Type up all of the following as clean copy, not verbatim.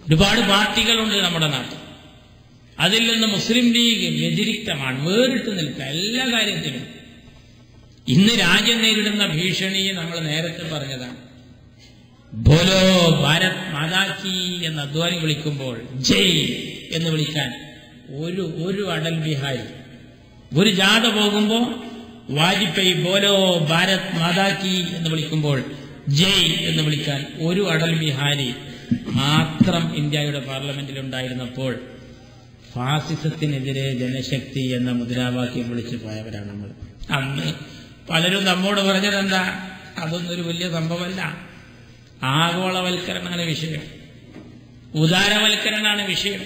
ഒരുപാട് പാർട്ടികളുണ്ട് നമ്മുടെ നാട്ടിൽ. അതിൽ നിന്ന് മുസ്ലിം ലീഗ് വ്യതിരിക്തമാണ്, വേറിട്ട് നിൽക്കുക എല്ലാ കാര്യത്തിലും. ഇന്ന് രാജ്യം നേരിടുന്ന ഭീഷണി നമ്മൾ നേരത്തെ പറഞ്ഞതാണ്. ബോലോ ഭാരത് മാതാക്കി എന്ന് അദ്വാനി വിളിക്കുമ്പോൾ ജയ് എന്ന് വിളിക്കാൻ ഒരു അടൽ ബിഹാരി, ഒരു ജാഥ പോകുമ്പോൾ വാജ്പേയി ബോലോ ഭാരത് മാതാക്കി എന്ന് വിളിക്കുമ്പോൾ ജയ് എന്ന് വിളിക്കാൻ ഒരു അടൽ ബിഹാരി മാത്രം ഇന്ത്യയുടെ പാർലമെന്റിൽ ഉണ്ടായിരുന്നപ്പോൾ ഫാസിസത്തിനെതിരെ ജനശക്തി എന്ന മുദ്രാവാക്യം വിളിച്ചു പോയവരാണ് നമ്മൾ. അന്ന് പലരും നമ്മോട് പറഞ്ഞതെന്താ, അതൊന്നൊരു വലിയ സംഭവമല്ല, ആഗോളവൽക്കരണമാണ് വിഷയം, ഉദാരവൽക്കരണമാണ് വിഷയം,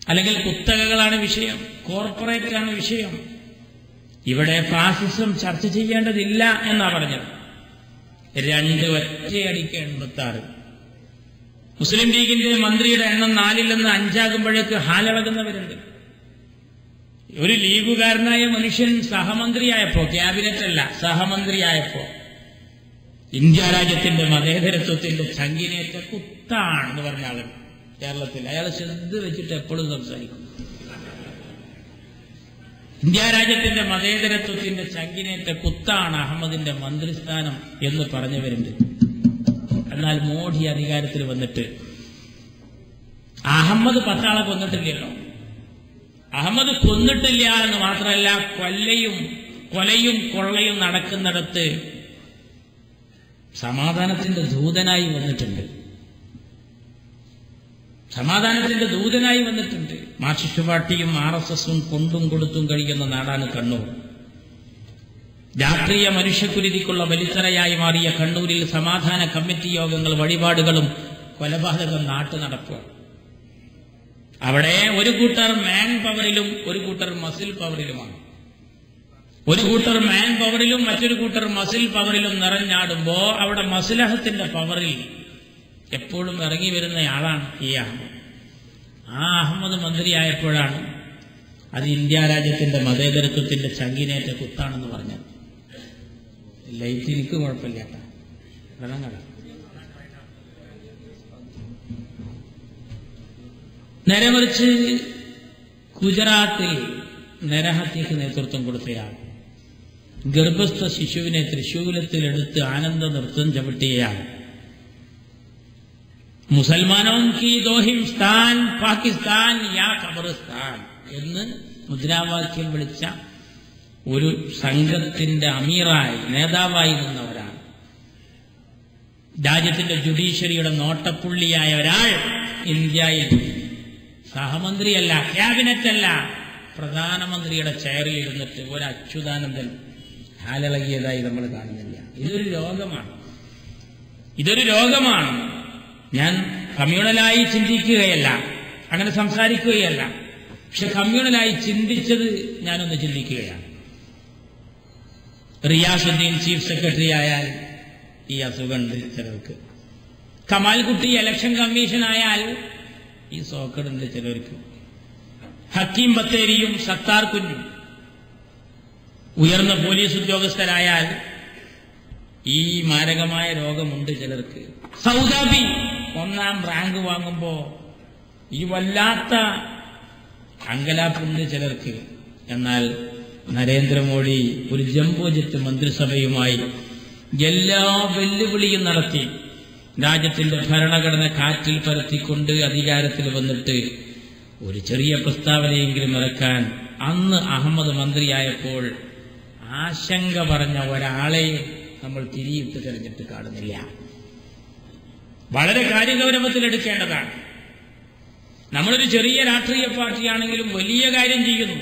അല്ലെങ്കിൽ കുത്തകകളാണ് വിഷയം, കോർപ്പറേറ്റാണ് വിഷയം, ഇവിടെ ഫാസിസം ചർച്ച ചെയ്യേണ്ടതില്ല എന്നാ പറഞ്ഞത്. 2 ഒറ്റയടിക്ക് 86. മുസ്ലിം ലീഗിന്റെ മന്ത്രിയുടെ എണ്ണം 4-ൽ നിന്ന് 5 ഹാലിളകുന്നവരുണ്ട്. ഒരു ലീഗുകാരനായ മനുഷ്യൻ സഹമന്ത്രിയായപ്പോ, ക്യാബിനറ്റ് അല്ല സഹമന്ത്രിയായപ്പോ, ഇന്ത്യ രാജ്യത്തിന്റെ മതേതരത്വത്തിന്റെ ചങ്കിനേറ്റ കുത്താണെന്ന് പറഞ്ഞ ആള് കേരളത്തിൽ. അയാൾ ശ്രദ്ധ വെച്ചിട്ട് എപ്പോഴും സംസാരിക്കും. ഇന്ത്യ രാജ്യത്തിന്റെ മതേതരത്വത്തിന്റെ ചങ്കിനേറ്റ കുത്താണ് അഹമ്മദിന്റെ മന്ത്രിസ്ഥാനം എന്ന് പറഞ്ഞവരുണ്ട്. എന്നാൽ മോഡി അധികാരത്തിൽ വന്നിട്ട് അഹമ്മദ് 10 ആളെ കൊന്നിട്ടില്ലല്ലോ. അഹമ്മദ് കൊന്നിട്ടില്ല എന്ന് മാത്രമല്ല, കൊലയും കൊള്ളയും നടക്കുന്നിടത്ത് സമാധാനത്തിന്റെ ദൂതനായി വന്നിട്ടുണ്ട്. മാർക്സിസ്റ്റ് പാർട്ടിയും RSSഉം കൊണ്ടും കൊടുത്തും കഴിയുന്ന നാടാണ് കണ്ണൂർ. രാഷ്ട്രീയ മനുഷ്യക്കുരുതിക്കുള്ള വലിത്തറയായി മാറിയ കണ്ണൂരിൽ സമാധാന കമ്മിറ്റി യോഗങ്ങൾ, വഴിപാടുകളും കൊലപാതകം നാട്ടു നടക്കുക. അവിടെ ഒരു കൂട്ടർ മാൻ പവറിലും ഒരു കൂട്ടർ മസിൽ പവറിലുമാണ്. ഒരു കൂട്ടർ മാൻ പവറിലും മറ്റൊരു കൂട്ടർ മസിൽ പവറിലും നിറഞ്ഞാടുമ്പോ അവിടെ മസ്ലഹത്തിന്റെ പവറിൽ എപ്പോഴും ഇറങ്ങി വരുന്നയാളാണ് ഈ അഹമ്മദ്. ആ അഹമ്മദ് മന്ത്രിയായപ്പോഴാണ് അത് ഇന്ത്യ രാജ്യത്തിന്റെ മതേതരത്വത്തിന്റെ ചങ്കിനേറ്റ കുത്താണെന്ന് പറഞ്ഞത്. ലൈറ്റ് എനിക്ക് കുഴപ്പമില്ല കേട്ടോ, വെള്ളങ്ങള. നേരെ മറിച്ച് ഗുജറാത്തിൽ നരഹത്യക്ക് നേതൃത്വം കൊടുത്തയാൾ, ഗർഭസ്ഥ ശിശുവിനെ തൃശൂലത്തിലെടുത്ത് ആനന്ദ നൃത്തം ചവിട്ടിയയാൾ, മുസൽമാനോं की दो हिंदुस्तान പാകിസ്ഥാൻ യാ ഖബറിസ്ഥാൻ എന്ന് മുദ്രാവാക്യം വിളിച്ച ഒരു സംഘത്തിന്റെ അമീറായി, നേതാവായി നിന്നവരാണ്. രാജ്യത്തിന്റെ ജുഡീഷ്യറിയുടെ നോട്ടപ്പുള്ളിയായ ഒരാൾ ഇന്ത്യയിൽ സഹമന്ത്രിയല്ല, ക്യാബിനറ്റല്ല, പ്രധാനമന്ത്രിയുടെ ചെയറിൽ ഇരുന്നിട്ട് ഒരു അച്യുതാനന്ദൻ ഹാലിളകിയതായി നമ്മൾ കാണുന്നില്ല. ഇതൊരു രോഗമാണ്. ഞാൻ കമ്മ്യൂണലായി ചിന്തിക്കുകയല്ല, അങ്ങനെ സംസാരിക്കുകയല്ല, പക്ഷെ കമ്മ്യൂണലായി ചിന്തിച്ചത് ഞാനൊന്ന് ചിന്തിക്കുകയാണ്. റിയാസുദ്ദീൻ ചീഫ് സെക്രട്ടറി ആയാൽ ഈ അസുഖമുണ്ട് ചിലർക്ക്. കമാൽകുട്ടി ഇലക്ഷൻ കമ്മീഷൻ ആയാൽ ഈ സോക്കടുണ്ട് ചിലർക്ക്. ഹക്കീം ബത്തേരിയും സത്താർ കുഞ്ഞും ഉയർന്ന പോലീസ് ഉദ്യോഗസ്ഥരായാൽ ഈ മാരകമായ രോഗമുണ്ട് ചിലർക്ക്. സൗദാബി 1ാം റാങ്ക് വാങ്ങുമ്പോ ഈ വല്ലാത്ത അങ്കലാപ്പുണ്ട് ചിലർക്ക്. എന്നാൽ നരേന്ദ്രമോദി ഒരു ജംബോ ജെറ്റ് മന്ത്രിസഭയുമായി എല്ലാ വെല്ലുവിളിയും നടത്തി രാജ്യത്തിന്റെ ഭരണഘടന കാറ്റിൽ പരത്തിക്കൊണ്ട് അധികാരത്തിൽ വന്നിട്ട് ഒരു ചെറിയ പ്രസ്താവനയെങ്കിലും ഇറക്കാൻ അന്ന് അഹമ്മദ് മന്ത്രിയായപ്പോൾ ആശങ്ക പറഞ്ഞ ഒരാളെയും നമ്മൾ തിരിയിട്ട് തെരഞ്ഞിട്ട് കാണുന്നില്ല. വളരെ കാര്യഗൗരവത്തിലെടുക്കേണ്ടതാണ്. നമ്മളൊരു ചെറിയ രാഷ്ട്രീയ പാർട്ടിയാണെങ്കിലും വലിയ കാര്യം ചെയ്യുന്നു.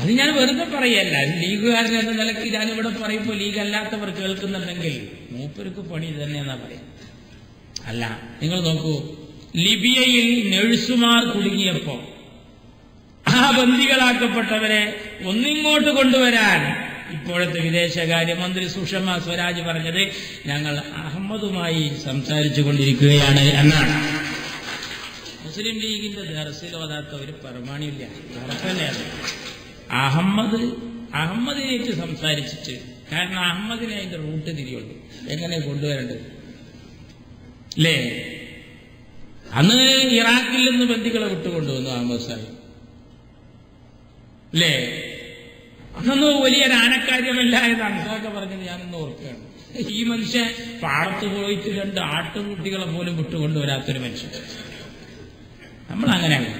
അത് ഞാൻ വെറുതെ പറയല്ല. ലീഗുകാരൻ എന്ന നിലയ്ക്ക് ഞാനിവിടെ പറയുമ്പോൾ ലീഗ് അല്ലാത്തവർ കേൾക്കുന്നുണ്ടെങ്കിൽ മൂപ്പർക്ക് പണി തന്നെയെന്നാ പറയാം. അല്ല, നിങ്ങൾ നോക്കൂ, ലിബിയയിൽ നഴ്സുമാർ കുടുങ്ങിയപ്പോ ആ ബന്ദികളാക്കപ്പെട്ടവരെ ഒന്നിങ്ങോട്ട് കൊണ്ടുവരാൻ ഇപ്പോഴത്തെ വിദേശകാര്യമന്ത്രി സുഷമ സ്വരാജ് പറഞ്ഞത് ഞങ്ങൾ അഹമ്മദുമായി സംസാരിച്ചു കൊണ്ടിരിക്കുകയാണ് എന്നാണ്. മുസ്ലിം ലീഗിന്റെ ദർസിലോതാത്ത ഒരു പ്രമാണിയില്ല, ഉറപ്പല്ലേ അത്. അഹമ്മദിനേറ്റ് സംസാരിച്ചിട്ട്, കാരണം അഹമ്മദിനെ അതിന്റെ റൂട്ട് തിരിയുള്ളൂ, എങ്ങനെ കൊണ്ടുവരേണ്ടത് അല്ലേ? അന്ന് ഇറാഖിൽ നിന്ന് ബന്ദികളെ വിട്ടുകൊണ്ടുവന്നു അഹമ്മദ് സാഹിബ് അല്ലേ? അന്നൊന്നും വലിയൊരു ആനക്കാര്യമല്ല എന്ന് അൻസാക്ക പറഞ്ഞത് ഞാനൊന്ന് ഓർക്കുകയാണ്. ഈ മനുഷ്യൻ പാടത്ത് പോയിട്ട് 2 ആട്ടുകുട്ടികളെ പോലും വിട്ടുകൊണ്ടുവരാത്തൊരു മനുഷ്യൻ. നമ്മളങ്ങനെയല്ല.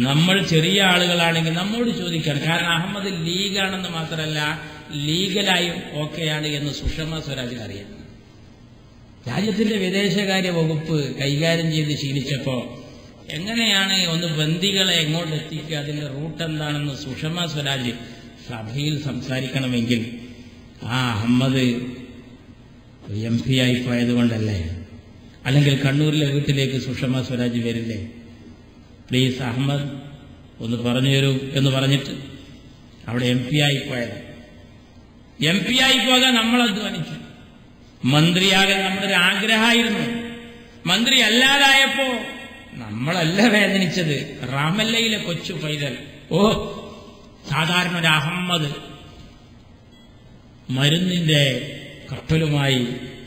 നമ്മൾ ചെറിയ ആളുകളാണെങ്കിൽ നമ്മോട് ചോദിക്കണം. കാരണം അഹമ്മദ് ലീഗാണെന്ന് മാത്രമല്ല, ലീഗലായും ഓക്കെയാണ് എന്ന് സുഷമ സ്വരാജിന് അറിയാം. രാജ്യത്തിന്റെ വിദേശകാര്യ വകുപ്പ് കൈകാര്യം ചെയ്ത് ശീലിച്ചപ്പോ എങ്ങനെയാണ് ഒന്ന് ബന്ദികളെ എങ്ങോട്ട് എത്തിക്കുക, അതിന്റെ റൂട്ട് എന്താണെന്ന് സുഷമ സ്വരാജ് സഭയിൽ സംസാരിക്കണമെങ്കിൽ ആ അഹമ്മദ് MP ആയി പോയതുകൊണ്ടല്ലേ? അല്ലെങ്കിൽ കണ്ണൂരിലെ വീട്ടിലേക്ക് സുഷമ സ്വരാജ് വരില്ലേ? പ്ലീസ് അഹമ്മദ് ഒന്ന് പറഞ്ഞു തരൂ എന്ന് പറഞ്ഞിട്ട് അവിടെ MP ആയി പോയത്. MP ആയി പോകാൻ നമ്മൾ അധ്വാനിച്ചു. മന്ത്രിയാകാൻ നമ്മുടെ ഒരു ആഗ്രഹമായിരുന്നു. മന്ത്രി അല്ലാതായപ്പോ നമ്മളല്ല വേദനിച്ചത്, റാമല്ലയിലെ കൊച്ചു പൈതൽ. സാധാരണ ഒരു അഹമ്മദ് മരുന്നിന്റെ കപ്പലുമായി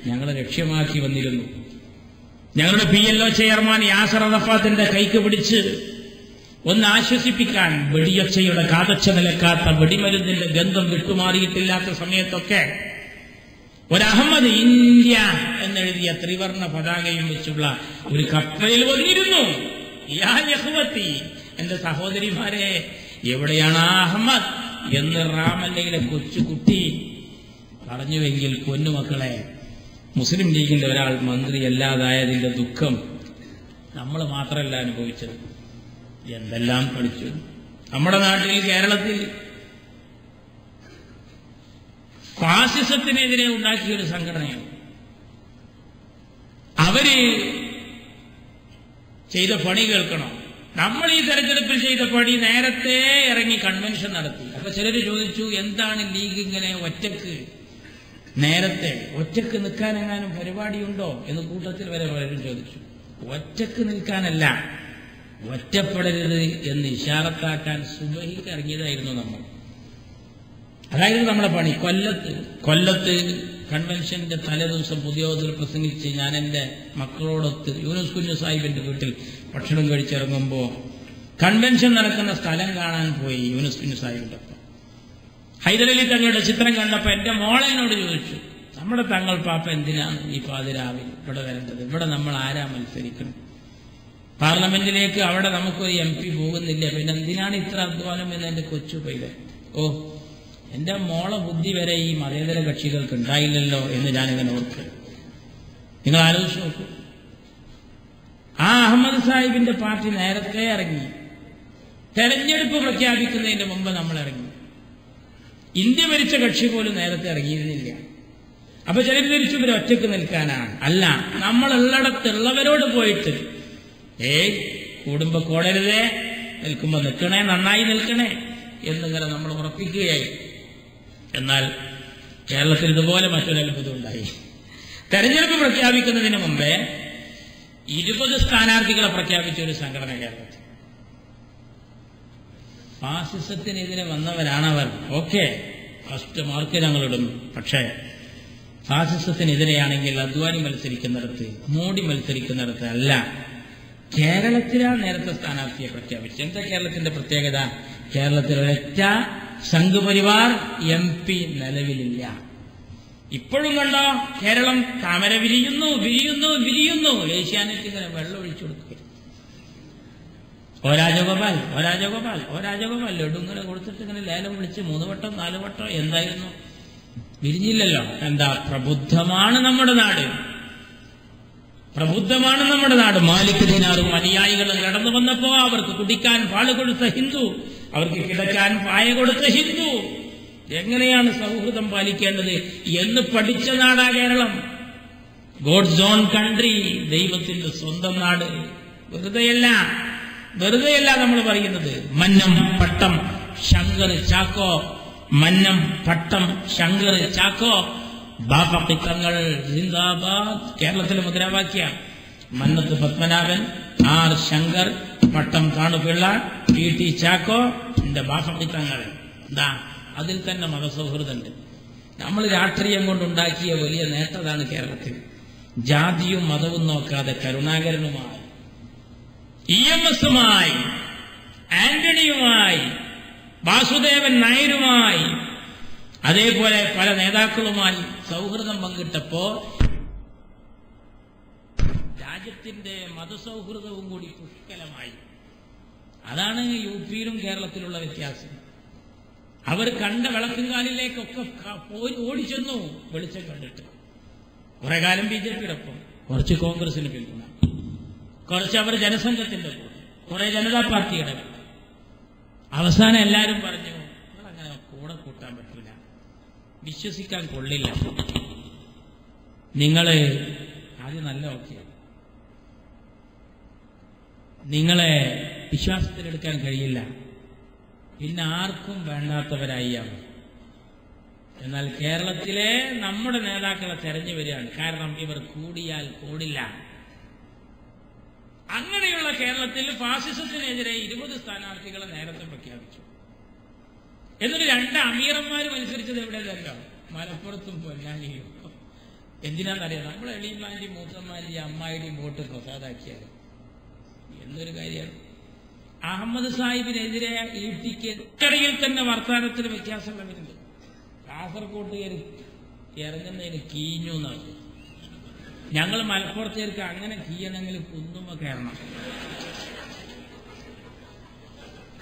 ഞങ്ങളെ ലക്ഷ്യമാക്കി വന്നിരുന്നു. ഞങ്ങളുടെ PLO ചെയർമാൻ യാസർ അറഫാത്തിന്റെ കൈക്ക് പിടിച്ച് ഒന്ന് ആശ്വസിപ്പിക്കാൻ, വെടിയൊച്ചയുടെ കാതച്ച നിലക്കാത്ത വെടിമരുന്നിന്റെ ഗന്ധം വിട്ടുമാറിയിട്ടില്ലാത്ത സമയത്തൊക്കെ ഒരഹമ്മദ് ഇന്ത്യ എന്നെഴുതിയ ത്രിവർണ്ണ പതാകയും വെച്ചുള്ള ഒരു കപ്പലിൽ വന്നിരുന്നു. യാ യഖ്വതി, എന്റെ സഹോദരിമാരെ, എവിടെയാണ് ആ അഹമ്മദ് എന്ന് റാമല്ലയിലെ കൊച്ചുകുട്ടി പറഞ്ഞുവെങ്കിൽ, പൊന്നുമക്കളെ, മുസ്ലിം ലീഗിന്റെ ഒരാൾ മന്ത്രിയല്ലാതായതിന്റെ ദുഃഖം നമ്മൾ മാത്രമല്ല അനുഭവിച്ചത്. എന്തെല്ലാം പഠിച്ചു. നമ്മുടെ നാട്ടിൽ, കേരളത്തിൽ ഫാസിസത്തിനെതിരെ ഉണ്ടാക്കിയൊരു സംഘടനയാണ്. അവര് ചെയ്ത പണി കേൾക്കണം. നമ്മൾ ഈ തെരഞ്ഞെടുപ്പിൽ ചെയ്ത പണി നേരത്തെ ഇറങ്ങി കൺവെൻഷൻ നടത്തി. അപ്പൊ ചിലര് ചോദിച്ചു, എന്താണ് ലീഗ് ഇങ്ങനെ ഒറ്റക്ക്, നേരത്തെ ഒറ്റക്ക് നിൽക്കാനെങ്ങാനും പരിപാടിയുണ്ടോ എന്ന് കൂട്ടത്തിൽ വരെ പലരും ചോദിച്ചു. ഒറ്റക്ക് നിൽക്കാനല്ല, ഒറ്റപ്പെടരുത് എന്ന് ഇശാറത്താക്കാൻ സുബഹിക്ക് ഇറങ്ങിയതായിരുന്നു നമ്മൾ. അതായിരുന്നു നമ്മുടെ പണി. കൊല്ലത്ത് കൺവെൻഷന്റെ തലേദിവസം പുതിയോതിൽ പ്രസംഗിച്ച് ഞാൻ എന്റെ മക്കളോടൊത്ത് യൂനുസ് കുഞ്ഞു സാഹിബിന്റെ വീട്ടിൽ ഭക്ഷണം കഴിച്ചിറങ്ങുമ്പോ കൺവെൻഷൻ നടക്കുന്ന സ്ഥലം കാണാൻ പോയി. യൂനുസ് കുഞ്ഞു സാഹിബിന്റെ ഒപ്പം ഹൈദരലി തങ്ങളുടെ ചിത്രം കണ്ടപ്പോ എന്റെ മോളെന്നോട് ചോദിച്ചു, നമ്മുടെ തങ്ങൾ പാപ്പ എന്തിനാണ് ഈ പാതിരാവിൽ ഇവിടെ വരേണ്ടത്? ഇവിടെ നമ്മൾ ആരാ മത്സരിക്കണം? പാർലമെന്റിലേക്ക് അവിടെ നമുക്കൊരു MP പോകുന്നില്ല, പിന്നെ എന്തിനാണ് ഇത്ര അധ്വാനം എന്ന് എന്റെ കൊച്ചു പൈതൽ. എന്റെ മോളെ ബുദ്ധി വരെ ഈ മതേതര കക്ഷികൾക്ക് ഉണ്ടായില്ലല്ലോ എന്ന് ഞാനിങ്ങനെ ഓർക്കുക. നിങ്ങൾ ആലോചിച്ച് നോക്കൂ. ആ അഹമ്മദ് സാഹിബിന്റെ പാർട്ടി നേരത്തെ ഇറങ്ങി. തെരഞ്ഞെടുപ്പ് പ്രഖ്യാപിക്കുന്നതിന് മുമ്പ് നമ്മൾ ഇറങ്ങി. ഇന്ത്യ ഭരിച്ച കക്ഷി പോലും നേരത്തെ ഇറങ്ങിയിരുന്നില്ല. അപ്പൊ ചിലർ തിരിച്ചു ഇവർ ഒറ്റക്ക് നിൽക്കാനാണ്. അല്ല, നമ്മളുള്ളിടത്തുള്ളവരോട് പോയിട്ട് കൂടുമ്പോ കൂടരുതേ, നിൽക്കുമ്പോ നിൽക്കണേ, നന്നായി നിൽക്കണേ എന്നിങ്ങനെ നമ്മൾ ഉറപ്പിക്കുകയായി. എന്നാൽ കേരളത്തിൽ ഇതുപോലെ മറ്റൊരു അത്ഭുതം ഉണ്ടായി. തെരഞ്ഞെടുപ്പ് പ്രഖ്യാപിക്കുന്നതിന് മുമ്പേ 20 സ്ഥാനാർത്ഥികളെ പ്രഖ്യാപിച്ച ഒരു സംഘടന കേരളത്തിൽ. ഫാസിസത്തിനെതിരെ വന്നവരാണവർ. ഫസ്റ്റ് മാർക്ക് ഞങ്ങളിടുന്നു. പക്ഷേ ഫാസിസത്തിനെതിരെയാണെങ്കിൽ അദ്വാനി മത്സരിക്കുന്നിടത്ത്, മോഡി മത്സരിക്കുന്നിടത്ത് അല്ല. കേരളത്തിലാണ് നേരത്തെ സ്ഥാനാർത്ഥിയെ പ്രഖ്യാപിച്ചത്. എന്താ കേരളത്തിന്റെ പ്രത്യേകത? കേരളത്തിൽ ഒരൊറ്റ സംഘപരിവാർ MP നിലവിലില്ല. ഇപ്പോഴും കണ്ടോ, കേരളം താമര വിരിയുന്നു. ഏഷ്യാനെറ്റ് ഇങ്ങനെ വെള്ളം ഒഴിച്ചു കൊടുക്കുക. രാജഗോപാൽ ലഡു ഇങ്ങനെ കൊടുത്തിട്ട് ഇങ്ങനെ ലേലം വിളിച്ച് 3 വട്ടം 4 വട്ടം എന്തായിരുന്നു, വിരിഞ്ഞില്ലല്ലോ. എന്താ? പ്രബുദ്ധമാണ് നമ്മുടെ നാട്. മാലിക് ദിനാറും അനുയായികളും കടന്നു വന്നപ്പോ അവർക്ക് കുടിക്കാൻ പാല് കൊടുത്ത ഹിന്ദു, അവർക്ക് കിടക്കാൻ പായ കൊടുത്ത ഹിന്ദു, എങ്ങനെയാണ് സൗഹൃദം പാലിക്കേണ്ടത് എന്ന് പഠിച്ച നാടാ കേരളം. ഗോഡ്സ് ഓൺ കൺട്രി, ദൈവത്തിന്റെ സ്വന്തം നാട്. വെറുതെയല്ല നമ്മൾ പറയുന്നത്. മന്നം പട്ടം ശങ്കർ ചാക്കോ ബാപ്പത്തിക്കങ്ങൾ ജിന്ദാബാദ്. കേരളത്തിലെ മുദ്രാവാക്യ മന്നത്ത് പത്മനാഭൻ, ആർ ശങ്കർ, പട്ടം താണുപിള്ള, PT ചാക്കോ, എന്റെ ബാപ്പത്തിക്കങ്ങൾ. എന്താ? അതിൽ തന്നെ മതസൗഹൃദമുണ്ട്. നമ്മൾ രാഷ്ട്രീയം കൊണ്ടുണ്ടാക്കിയ വലിയ നേട്ടതാണ് കേരളത്തിൽ. ജാതിയും മതവും നോക്കാതെ കരുണാകരനുമായി EMSുമായി, ആന്റണിയുമായി, വാസുദേവൻ നായരുമായി, അതേപോലെ പല നേതാക്കളുമായി സൗഹൃദം പങ്കിട്ടപ്പോ രാജ്യത്തിന്റെ മതസൗഹൃദവും കൂടി പുഷ്കലമായി. അതാണ് UP-യിലും കേരളത്തിലുള്ള വ്യത്യാസം. അവർ കണ്ട വിളക്കുംകാലിലേക്കൊക്കെ ഓടിച്ചെന്നു വെളിച്ചം കണ്ടിട്ട്. കുറെ കാലം BJP-യോടൊപ്പം, കുറച്ച് കോൺഗ്രസിന് പിന്തുണ, കുറച്ച് അവർ ജനസംഘത്തിന്റെ കൂടെ, കുറെ ജനതാ പാർട്ടിയുടെ കൂടെ. അവസാനം എല്ലാവരും പറഞ്ഞു, നിങ്ങളങ്ങനെ കൂടെ കൂട്ടാൻ പറ്റില്ല, വിശ്വസിക്കാൻ കൊള്ളില്ല, നിങ്ങള് ആദ്യം നല്ല ഓക്കെയാണ്, നിങ്ങളെ വിശ്വാസത്തിലെടുക്കാൻ കഴിയില്ല, പിന്നെ ആർക്കും വേണ്ടാത്തവരായി അവർ. എന്നാൽ കേരളത്തിലെ നമ്മുടെ നേതാക്കളെ തെരഞ്ഞു വരികയാണ്. കാരണം ഇവർ കൂടിയാൽ കൂടില്ല. അങ്ങനെയുള്ള കേരളത്തിൽ ഫാസിസത്തിനെതിരെ 20 സ്ഥാനാർത്ഥികളെ നേരത്തെ പ്രഖ്യാപിച്ചു. എന്നിട്ട് 2 അമീറന്മാർ മത്സരിച്ചത് എവിടെയല്ലോ, മലപ്പുറത്തും പൊന്നാനിയും. എന്തിനാണെന്നറിയാം, നമ്മളെ എളിയന്മാരുടെയും മൂത്തന്മാരുടെയും അമ്മായിയുടെയും വോട്ട് പ്രസാദാക്കിയാലും എന്നൊരു കാര്യമാണ്. അഹമ്മദ് സാഹിബിനെതിരെ ഈട്ടിക്ക് ഇടയിൽ തന്നെ വർത്താനത്തിന് വ്യത്യാസം വരുന്നുണ്ട്. കാസർകോട്ട് ഇറങ്ങുന്നതിന് കീഞ്ഞു എന്നാണ്. ഞങ്ങൾ മലപ്പുറത്തേക്ക് അങ്ങനെ കീയണമെങ്കിൽ കുന്നുമ്മ കയറണം.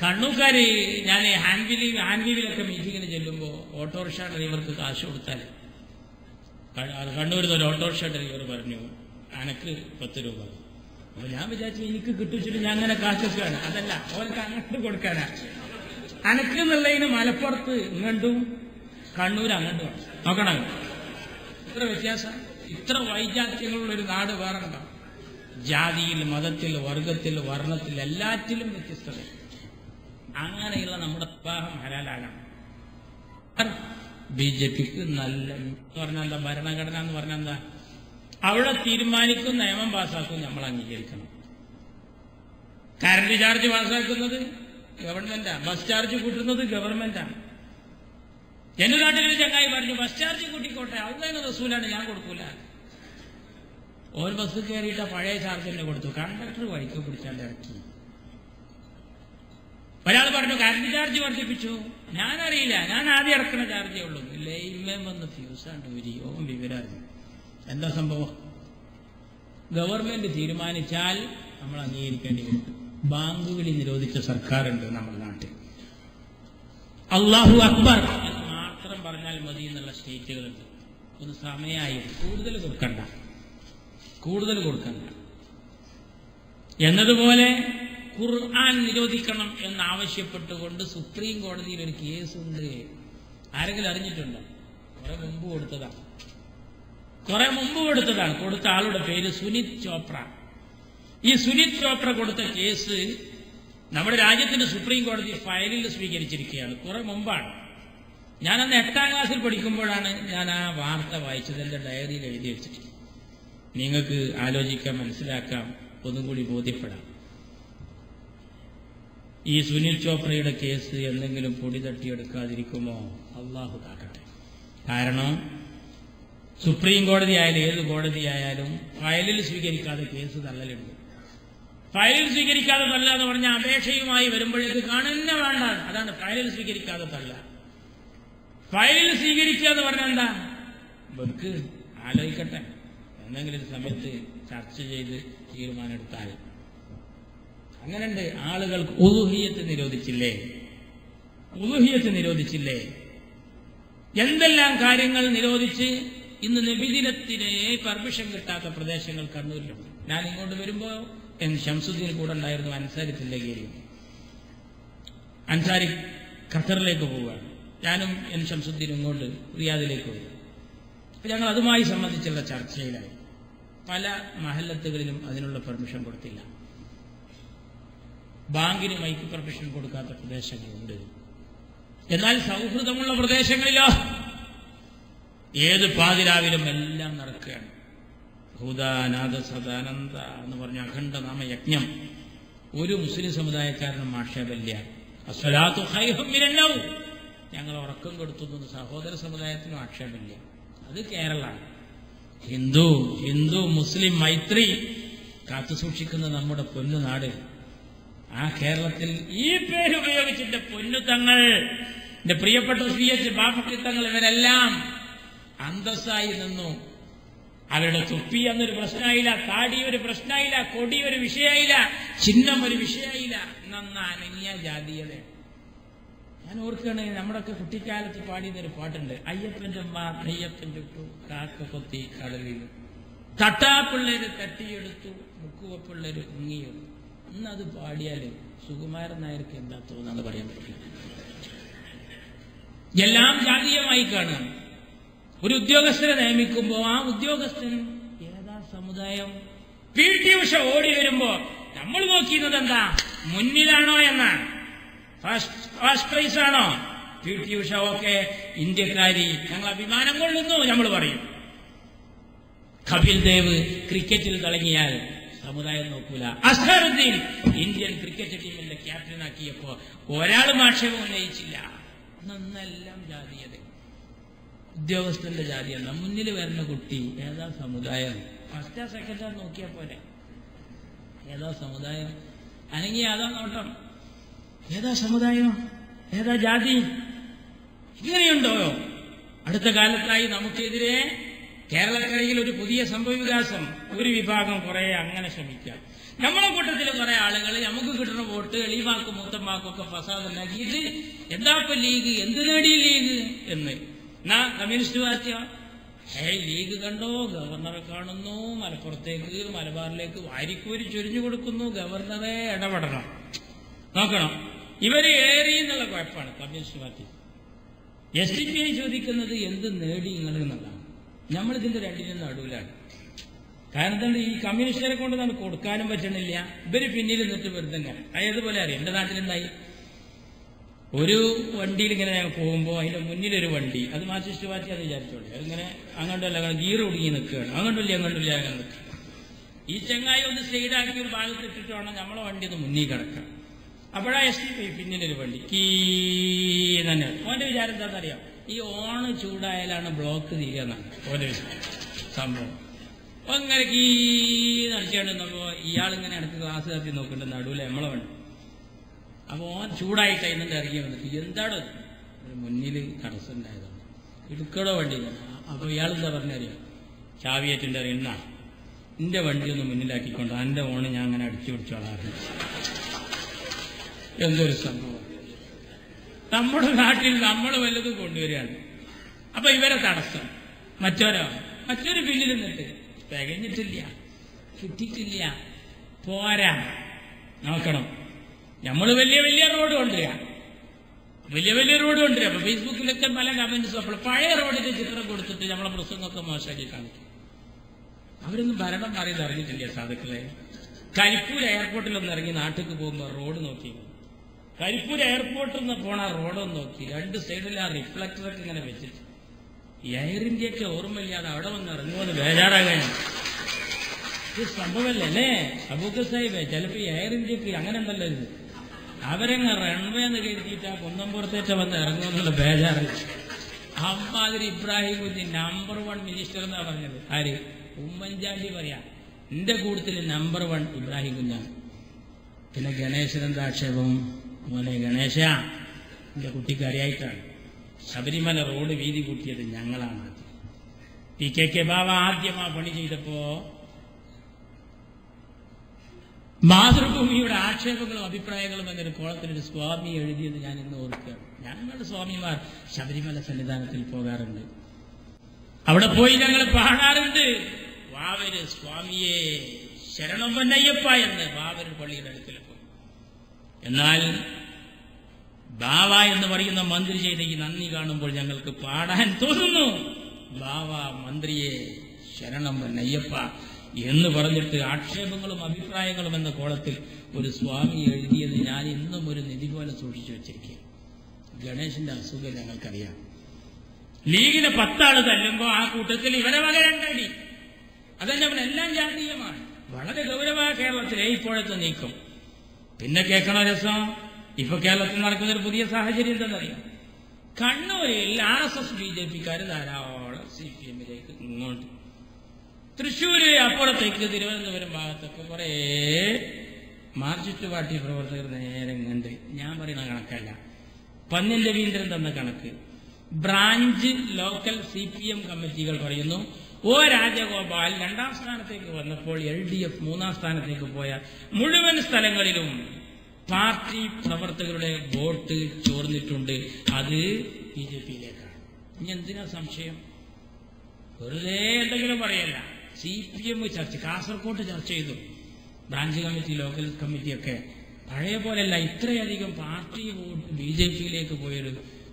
കണ്ണൂക്കാര് ഞാൻ ഹാൻവീവിലൊക്കെ മീറ്റിങ്ങിന് ചെല്ലുമ്പോൾ ഓട്ടോറിക്ഷ ഡ്രൈവർക്ക് കാശ് കൊടുത്താൽ, കണ്ണൂരിൽ ഒരു ഓട്ടോറിക്ഷ ഡ്രൈവർ പറഞ്ഞു അനക്ക് 10 രൂപ. അപ്പൊ ഞാൻ വിചാരിച്ചു എനിക്ക് കിട്ടിച്ചിട്ട് ഞാൻ അങ്ങനെ കാശൊക്കെയാണ്. അതല്ല, അവർക്ക് അങ്ങോട്ട് കൊടുക്കാനാ. അനക്ക് എന്നുള്ളതിന് മലപ്പുറത്ത് ഇങ്ങോട്ടും കണ്ണൂർ അങ്ങോട്ടും നോക്കണം. ഇത്ര വ്യത്യാസം, ഇത്ര വൈജാത്യങ്ങളുള്ളൊരു നാട് വേറെ ഉണ്ടാവും. ജാതിയിൽ, മതത്തിൽ, വർഗത്തിൽ, വർണ്ണത്തിൽ, എല്ലാറ്റിലും വ്യത്യസ്തത. അങ്ങനെയുള്ള നമ്മുടെ വിവാഹം ഹലാലാകണം. BJPക്ക് നല്ല പറഞ്ഞാൽ എന്താ, ഭരണഘടന എന്ന് പറഞ്ഞാൽ എന്താ, അവിടെ തീരുമാനിക്കും, നിയമം പാസ്സാക്കും, നമ്മൾ അംഗീകരിക്കണം. കറന്റ് ചാർജ് പാസ്സാക്കുന്നത് ഗവൺമെന്റാണ്, ബസ് ചാർജ് കൂട്ടുന്നത് ഗവൺമെന്റാണ്. എന്റെ നാട്ടിലൊരു ചങ്ങായി പറഞ്ഞു, ബസ് ചാർജ് കൂട്ടിക്കോട്ടെ, അള്ളാഹുവിന്റെ റസൂലാണ്, ഞാൻ കൊടുക്കൂല. ഒരു ബസ് കയറിയിട്ട് പഴയ ചാർജ് തന്നെ കൊടുത്തു. കണ്ടക്ടർ വഴിക്ക് പിടിച്ചാണ്ട് ഇറക്കി. ഒരാൾ പറഞ്ഞു കറന്റ് ചാർജ് വർദ്ധിപ്പിച്ചു. ഞാനറിയില്ല, ഞാൻ ആദ്യം ഇറക്കണ ചാർജേ ഉള്ളൂ. ലൈമേം വന്ന് ഫ്യൂസാണ്ട് ഊരിയോ വിവരറിഞ്ഞു. എന്താ സംഭവം? ഗവൺമെന്റ് തീരുമാനിച്ചാൽ നമ്മൾ അംഗീകരിക്കേണ്ടി വരും. ബാങ്ക് വിളി നിരോധിച്ച സർക്കാരുണ്ട് നമ്മുടെ നാട്ടിൽ. അല്ലാഹു അക്ബർ എന്ന് മാത്രം പറഞ്ഞാൽ മതി എന്നുള്ള സ്റ്റേറ്റുകളുണ്ട്. ഒന്ന് സമയമായി, കൂടുതൽ കൊടുക്കണ്ട എന്നതുപോലെ ഖുർആൻ നിരോധിക്കണം എന്നാവശ്യപ്പെട്ടുകൊണ്ട് സുപ്രീം കോടതിയിൽ ഒരു കേസുണ്ട്. ആരെങ്കിലും അറിഞ്ഞിട്ടുണ്ടോ? കുറെ മുമ്പ് കൊടുത്തതാണ്. കൊടുത്ത ആളുടെ പേര് സുനിത് ചോപ്ര. ഈ സുനിത് ചോപ്ര കൊടുത്ത കേസ് നമ്മുടെ രാജ്യത്തിന്റെ സുപ്രീം കോടതി ഫയലിൽ സ്വീകരിച്ചിരിക്കുകയാണ്. കുറെ മുമ്പാണ്. ഞാനന്ന് 8ാം ക്ലാസ്സിൽ പഠിക്കുമ്പോഴാണ് ഞാൻ ആ വാർത്ത വായിച്ചത്. എന്റെ ഡയറിയിൽ എഴുതി വെച്ചിട്ട് നിങ്ങൾക്ക് ആലോചിക്കാം, മനസ്സിലാക്കാം, ഒന്നും കൂടി ബോധ്യപ്പെടാം. ഈ സുനിൽ ചോപ്രയുടെ കേസ് എന്തെങ്കിലും പൊടി തട്ടിയെടുക്കാതിരിക്കുമോ? അള്ളാഹു കാക്കട്ടെ. കാരണം സുപ്രീം കോടതി ആയാലും ഏത് കോടതിയായാലും ഫയലിൽ സ്വീകരിക്കാതെ കേസ് തള്ളലുണ്ട്. ഫയലിൽ സ്വീകരിക്കാതെ തള്ള എന്ന് പറഞ്ഞാൽ അപേക്ഷയുമായി വരുമ്പോഴേക്ക് കാണുന്ന വേണ്ട. അതാണ് ഫയലിൽ സ്വീകരിക്കാതെ തള്ള. ഫയലിൽ സ്വീകരിക്കുക എന്ന് പറഞ്ഞാൽ എന്താ? വെക്ക്, ആലോചിക്കട്ടെ, എന്തെങ്കിലും ഒരു സമയത്ത് ചർച്ച ചെയ്ത് തീരുമാനമെടുത്താൽ. അങ്ങനെയുണ്ട്. ആളുകൾക്ക് ഉളുഹിയ്യത്ത് നിരോധിച്ചില്ലേ? എന്തെല്ലാം കാര്യങ്ങൾ നിരോധിച്ച് ഇന്ന് നബിദിനത്തിന് പെർമിഷൻ കിട്ടാത്ത പ്രദേശങ്ങൾ കണ്ണൂരിലുണ്ട്. ഞാൻ ഇങ്ങോട്ട് വരുമ്പോ ഷംസുദ്ദീൻ കൂടെ ഉണ്ടായിരുന്നു. അൻസാരി ഖത്തറിലേക്ക് പോവുകയാണ്. ഞാനും ഷംസുദ്ദീൻ ഇങ്ങോട്ട് റിയാദിലേക്ക് പോയി. ഞങ്ങൾ അതുമായി സംബന്ധിച്ചുള്ള ചർച്ചയിലായി. പല മഹല്ലത്തുകളിലും അതിനുള്ള പെർമിഷൻ കൊടുത്തില്ല. ബാങ്കിന് മൈക്ക് പെർമിഷൻ കൊടുക്കാത്ത പ്രദേശങ്ങളുണ്ട്. എന്നാൽ സൗഹൃദമുള്ള പ്രദേശങ്ങളിലോ ഏത് പാതിരാവിലും എല്ലാം നടക്കുകയാണ്. ഹുദാനാഥ സദാനന്ദ എന്ന് പറഞ്ഞ അഖണ്ഡ നാമയജ്ഞം. ഒരു മുസ്ലിം സമുദായക്കാരനും ആക്ഷേപമില്ല. അസ്സലാത്തു ഖൈറും മിനൻ നൗം, ഞങ്ങൾ ഉറക്കം കൊടുത്തുന്ന സഹോദര സമുദായത്തിനും ആക്ഷേപമില്ല. അത് കേരളമാണ്. ഹിന്ദു മുസ്ലിം മൈത്രി കാത്തുസൂക്ഷിക്കുന്ന നമ്മുടെ പൊന്നുനാട്. ആ കേരളത്തിൽ ഈ പേര് ഉപയോഗിച്ചിട്ട് പൊന്നുതങ്ങൾ, എന്റെ പ്രിയപ്പെട്ട CH ബാപ്പുട്ടി തങ്ങൾ, ഇവരെല്ലാം അന്തസ്സായി നിന്നു. അവരുടെ തൊപ്പി എന്നൊരു പ്രശ്നമായില്ല, താടി ഒരു പ്രശ്നമായില്ല, കൊടി ഒരു വിഷയമായില്ല, ചിഹ്നം ഒരു വിഷയമായില്ല. നന്നനങ്ങിയ ജാതീയത. ഞാൻ ഓർക്കുകയാണ്, നമ്മുടെയൊക്കെ കുട്ടിക്കാലത്ത് പാടിയൊരു പാട്ടുണ്ട്, അയ്യപ്പന്റെ അമ്മ നെയ്യപ്പന്റെ ഇട്ടു കാക്ക കൊത്തി കടലിൽ, തട്ടാപ്പിള്ളേര് തട്ടിയെടുത്തു മുക്കുവപ്പിള്ളേര് മുങ്ങിയെടുത്തു. ഇന്നത് പാടിയാല് സുകുമാരൻ നായർക്ക് എന്താ തോന്നാന്ന് പറയാൻ പറ്റില്ല. എല്ലാം ജാതീയമായി കാണുക. ഒരു ഉദ്യോഗസ്ഥരെ നിയമിക്കുമ്പോ ആ ഉദ്യോഗസ്ഥൻ ഏതാ സമുദായം? PT ഉഷ ഓടി വരുമ്പോ നമ്മൾ നോക്കിയിരുന്നത് എന്താ? മുന്നിലാണോ എന്നാണ്. ഫസ്റ്റ് പ്രൈസ് ആണോ? PT ഉഷ ഓക്കെ, ഇന്ത്യക്കാരി, ഞങ്ങൾ അഭിമാനം കൊള്ളുന്നു നമ്മൾ പറയും. കപിൽ ദേവ് ക്രിക്കറ്റിൽ തിളങ്ങിയാൽ സമുദായം നോക്കൂല. അസ്ഹറുദ്ദീൻ ഇന്ത്യൻ ക്രിക്കറ്റ് ടീമിന്റെ ക്യാപ്റ്റനാക്കിയപ്പോ ഒരാളും ആക്ഷേപം ഉന്നയിച്ചില്ല. എന്നെല്ലാം ജാതീയത, ഉദ്യോഗസ്ഥന്റെ ജാതിയല്ല. മുന്നിൽ വരുന്ന കുട്ടി ഏതാ സമുദായം? ഫസ്റ്റാ സെക്കൻഡാ നോക്കിയാ പോലെ. ഏതാ സമുദായം? അല്ലെങ്കിൽ ഏതാ നോട്ടം? ഏതാ സമുദായം? ഏതാ ജാതി? ഇങ്ങനെയുണ്ടോ? അടുത്ത കാലത്തായി നമുക്കെതിരെ കേരളക്കരയിൽ ഒരു പുതിയ സംഭവവികാസം. ഒരു വിഭാഗം കുറെ അങ്ങനെ ശ്രമിക്കാം. നമ്മളെ കൂട്ടത്തിൽ കുറെ ആളുകൾ നമുക്ക് കിട്ടുന്ന വോട്ട് എളിമാക്കും മൂത്തമാക്കും ഒക്കെ ഫസാദ് ഉണ്ടാക്കിയിട്ട് എന്താ ലീഗ്, എന്ത് നേടി ലീഗ് എന്ന്. എന്നാ കമ്മ്യൂണിസ്റ്റ് പാർട്ടിയോ ലീഗ് കണ്ടോ, ഗവർണറെ കാണുന്നു, മലപ്പുറത്തേക്ക് മലബാറിലേക്ക് വാരിക്കൂരി ചൊരിഞ്ഞു കൊടുക്കുന്നു, ഗവർണറെ ഇടപെടണം, നോക്കണം. ഇവര് ഏറി എന്നുള്ള കുഴപ്പമാണ് കമ്മ്യൂണിസ്റ്റ് പാർട്ടി. SDPI ചോദിക്കുന്നത് എന്ത് നേടി നിങ്ങൾ എന്നുള്ളതാണ്. നമ്മളിതിന്റെ രണ്ടിനും നടുവിലാണ്. കാരണം എന്താ, ഈ കമ്മ്യൂണിസ്റ്റുകാരെ കൊണ്ട് നമുക്ക് കൊടുക്കാനും പറ്റണില്ല. ഇവര് പിന്നിൽ നിന്നിട്ട് വെറുതെ ഏതുപോലെ അറിയാം. എന്റെ നാട്ടിലുണ്ടായി ഒരു വണ്ടിയിൽ ഇങ്ങനെ പോകുമ്പോ അതിന്റെ മുന്നിലൊരു വണ്ടി, അത് മാർക്സിസ്റ്റ് പാർട്ടി അത് വിചാരിച്ചോളൂ, അതിങ്ങനെ അങ്ങോട്ടല്ല ഗീർ ഒടുങ്ങി നിൽക്കുകയാണ്, അങ്ങോട്ടില്ല അങ്ങനെ നിൽക്കുക. ഈ ചെങ്ങായി ഒന്ന് സൈഡാക്കി ഒരു ഭാഗത്ത് ഇട്ടിട്ട് വേണം നമ്മളെ വണ്ടി ഒന്ന് മുന്നിൽ കിടക്കാം. അപ്പോഴാ SDPI പിന്നിലൊരു വണ്ടി തന്നെ. ഓന്റെ വിചാരം എന്താണെന്നറിയാം, ഈ ഓണ് ചൂടായാലാണ് ബ്ലോക്ക് തീരുകയെന്നാണ് ഓന്റെ സംഭവം. അപ്പൊ അങ്ങനെ നടിച്ചുകൊണ്ടിരുന്നപ്പോ ഇയാളിങ്ങനെ ഇടയ്ക്ക് ഗ്ലാസ് കത്തി നോക്കിണ്ട് നടുവിൽ നമ്മളെ വണ്ടി. അപ്പൊ ഓൻ ചൂടായി കഴിഞ്ഞിട്ട് ഇറങ്ങി വന്നിട്ട് എന്താണ് മുന്നിൽ തടസ്സം ഉണ്ടായതാണ്, ഇടുക്കടോ വണ്ടി. അപ്പൊ ഇയാളെന്താ പറഞ്ഞറിയാം, ചാവിയേറ്റിന്റെ അറിയുന്ന എന്റെ വണ്ടി ഒന്ന് മുന്നിലാക്കിക്കൊണ്ട് എന്റെ ഓണ് ഞാൻ അങ്ങനെ അടിച്ചു പിടിച്ചോളാറ്. എന്തൊരു സംഭവം. നമ്മുടെ നാട്ടിൽ നമ്മൾ വല്ലതും കൊണ്ടുവരികയാണ്. അപ്പൊ ഇവരെ തടസ്സം മറ്റൊരു പിന്നിൽ നിന്നിട്ട് തികഞ്ഞിട്ടില്ല, കിട്ടിയിട്ടില്ല, പോരാ, നോക്കണം. നമ്മൾ വലിയ വലിയ റോഡ് കൊണ്ടുവരിക. അപ്പൊ ഫേസ്ബുക്കിലൊക്കെ പല കമന്റ്സും അപ്പോൾ പഴയ റോഡിന്റെ ചിത്രം കൊടുത്തിട്ട് നമ്മളെ പ്രസംഗമൊക്കെ മോശമാക്കി കാണിക്കും. അവരൊന്നും ഭരണം മാറിയത് അറിഞ്ഞിട്ടില്ല സാധുക്കളെ. കരിപ്പൂർ എയർപോർട്ടിലൊന്ന് ഇറങ്ങി നാട്ടിലേക്ക് പോകുമ്പോൾ റോഡ് നോക്കി, കരിപ്പൂർ എയർപോർട്ടിൽ നിന്ന് പോണ റോഡൊന്ന് നോക്കി, രണ്ട് സൈഡിൽ ആ റിഫ്ലക്ടറൊക്കെ ഇങ്ങനെ വെച്ചിട്ട് എയർ ഇന്ത്യക്ക് ഓർമ്മയില്ലാതെ അവിടെ വന്ന് ഇറങ്ങുമെന്ന് ബേജാറാകാൻ ഇത് സംഭവമല്ലേ അല്ലേ അബൂക്കർ സാഹിബ്? ചിലപ്പോ എയർ ഇന്ത്യക്ക് അങ്ങനെ ഉണ്ടല്ലോ, ഇത് അവരങ്ങ് റൺവേ എന്ന് കരുതിയിട്ട് ആ കുന്നംപുറത്തേറ്റ വന്ന് ഇറങ്ങുമെന്നുള്ള ബേജാറ്. അമ്മാതിരി ഇബ്രാഹിം കുഞ്ഞ് നമ്പർ 1 മിനിസ്റ്റർ എന്നാ പറഞ്ഞത്. ആര്? ഉമ്മൻചാണ്ടി പറയാ എന്റെ കൂട്ടത്തിൽ നമ്പർ 1 ഇബ്രാഹിം കുഞ്ഞാണ്. പിന്നെ ഗണേശൻ എന്താ ആക്ഷേപം? മോനെ ഗണേശ, എന്റെ കുട്ടിക്ക് അറിയായിട്ടാണ് ശബരിമല റോഡ് വീതി കൂട്ടിയത് ഞങ്ങളാണ്. PKK ബാബ ആദ്യമാ പണി ചെയ്തപ്പോ മാതൃഭൂമിയുടെ ആക്ഷേപങ്ങളും അഭിപ്രായങ്ങളും എന്നൊരു കോളത്തിലൊരു സ്വാമി എഴുതിയത് ഞാൻ ഇന്ന് ഓർക്കുകയാണ്. ഞങ്ങളുടെ സ്വാമിമാർ ശബരിമല സന്നിധാനത്തിൽ പോകാറുണ്ട്, അവിടെ പോയി ഞങ്ങൾ പാടാറുണ്ട്. വാവര് സ്വാമിയെ ശരണം പൊന്നയ്യപ്പ എന്ന് വാവര് പള്ളിയുടെ അടുക്കലെത്തും. എന്നാൽ ബാവ എന്ന് പറയുന്ന മന്ത്രി ചെയ്ത ഈ നന്ദി കാണുമ്പോൾ ഞങ്ങൾക്ക് പാടാൻ തോന്നുന്നു. ബാവ മന്ത്രിയെ ശരണം പൊന്നയ്യപ്പ എന്ന് പറഞ്ഞിട്ട് ആക്ഷേപങ്ങളും അഭിപ്രായങ്ങളും എന്ന കോളത്തിൽ ഒരു സ്വാമി എഴുതിയത് ഞാൻ ഇന്നും ഒരു നിധി പോലെ സൂക്ഷിച്ചു വെച്ചിരിക്കുക. ഗണേശന്റെ അസുഖം ഞങ്ങൾക്കറിയാം. ലീഗിന് 10 ആള് തല്ലുമ്പോ ആ കൂട്ടത്തിൽ ഇവരെ വക 2 അടി. അതെന്നെ എല്ലാം ജാതീയമാണ്. വളരെ ഗൗരവമായ കേരളത്തിലെ ഇപ്പോഴത്തെ നീക്കം. പിന്നെ കേൾക്കണ രസം, ഇപ്പൊ കേരളത്തിൽ നടക്കുന്നൊരു പുതിയ സാഹചര്യം എന്താണെന്നറിയാം. കണ്ണൂരിൽ RSS BJPക്കാർ ധാരാളം CPMലേക്ക് ഇങ്ങോട്ട്, തൃശ്ശൂര് അപ്പുറത്തേക്ക് തിരുവനന്തപുരം ഭാഗത്തൊക്കെ കുറെ മാർക്സിസ്റ്റ് പാർട്ടി പ്രവർത്തകർ നേരെ കണ്ട് ഞാൻ പറയുന്ന കണക്കല്ല, പന്നിൻ രവീന്ദ്രൻ തന്ന കണക്ക്. ബ്രാഞ്ച് ലോക്കൽ CPM കമ്മിറ്റികൾ പറയുന്നു ഒ രാജഗോപാൽ 2ാം സ്ഥാനത്തേക്ക് വന്നപ്പോൾ LDF 3ാം സ്ഥാനത്തേക്ക് പോയ മുഴുവൻ സ്ഥലങ്ങളിലും പാർട്ടി പ്രവർത്തകരുടെ വോട്ട് ചോർന്നിട്ടുണ്ട്. അത് BJPയിലേക്കാണ്. ഇനി എന്തിനാ സംശയം? വെറുതെ എന്തെങ്കിലും പറയല്ല. CPM ചർച്ച, കാസർകോട്ട് ചർച്ച ചെയ്തു. ബ്രാഞ്ച് കമ്മിറ്റി, ലോക്കൽ കമ്മിറ്റിയൊക്കെ പഴയ പോലെയല്ല. ഇത്രയധികം പാർട്ടി വോട്ട് BJPയിലേക്ക് പോയൊരു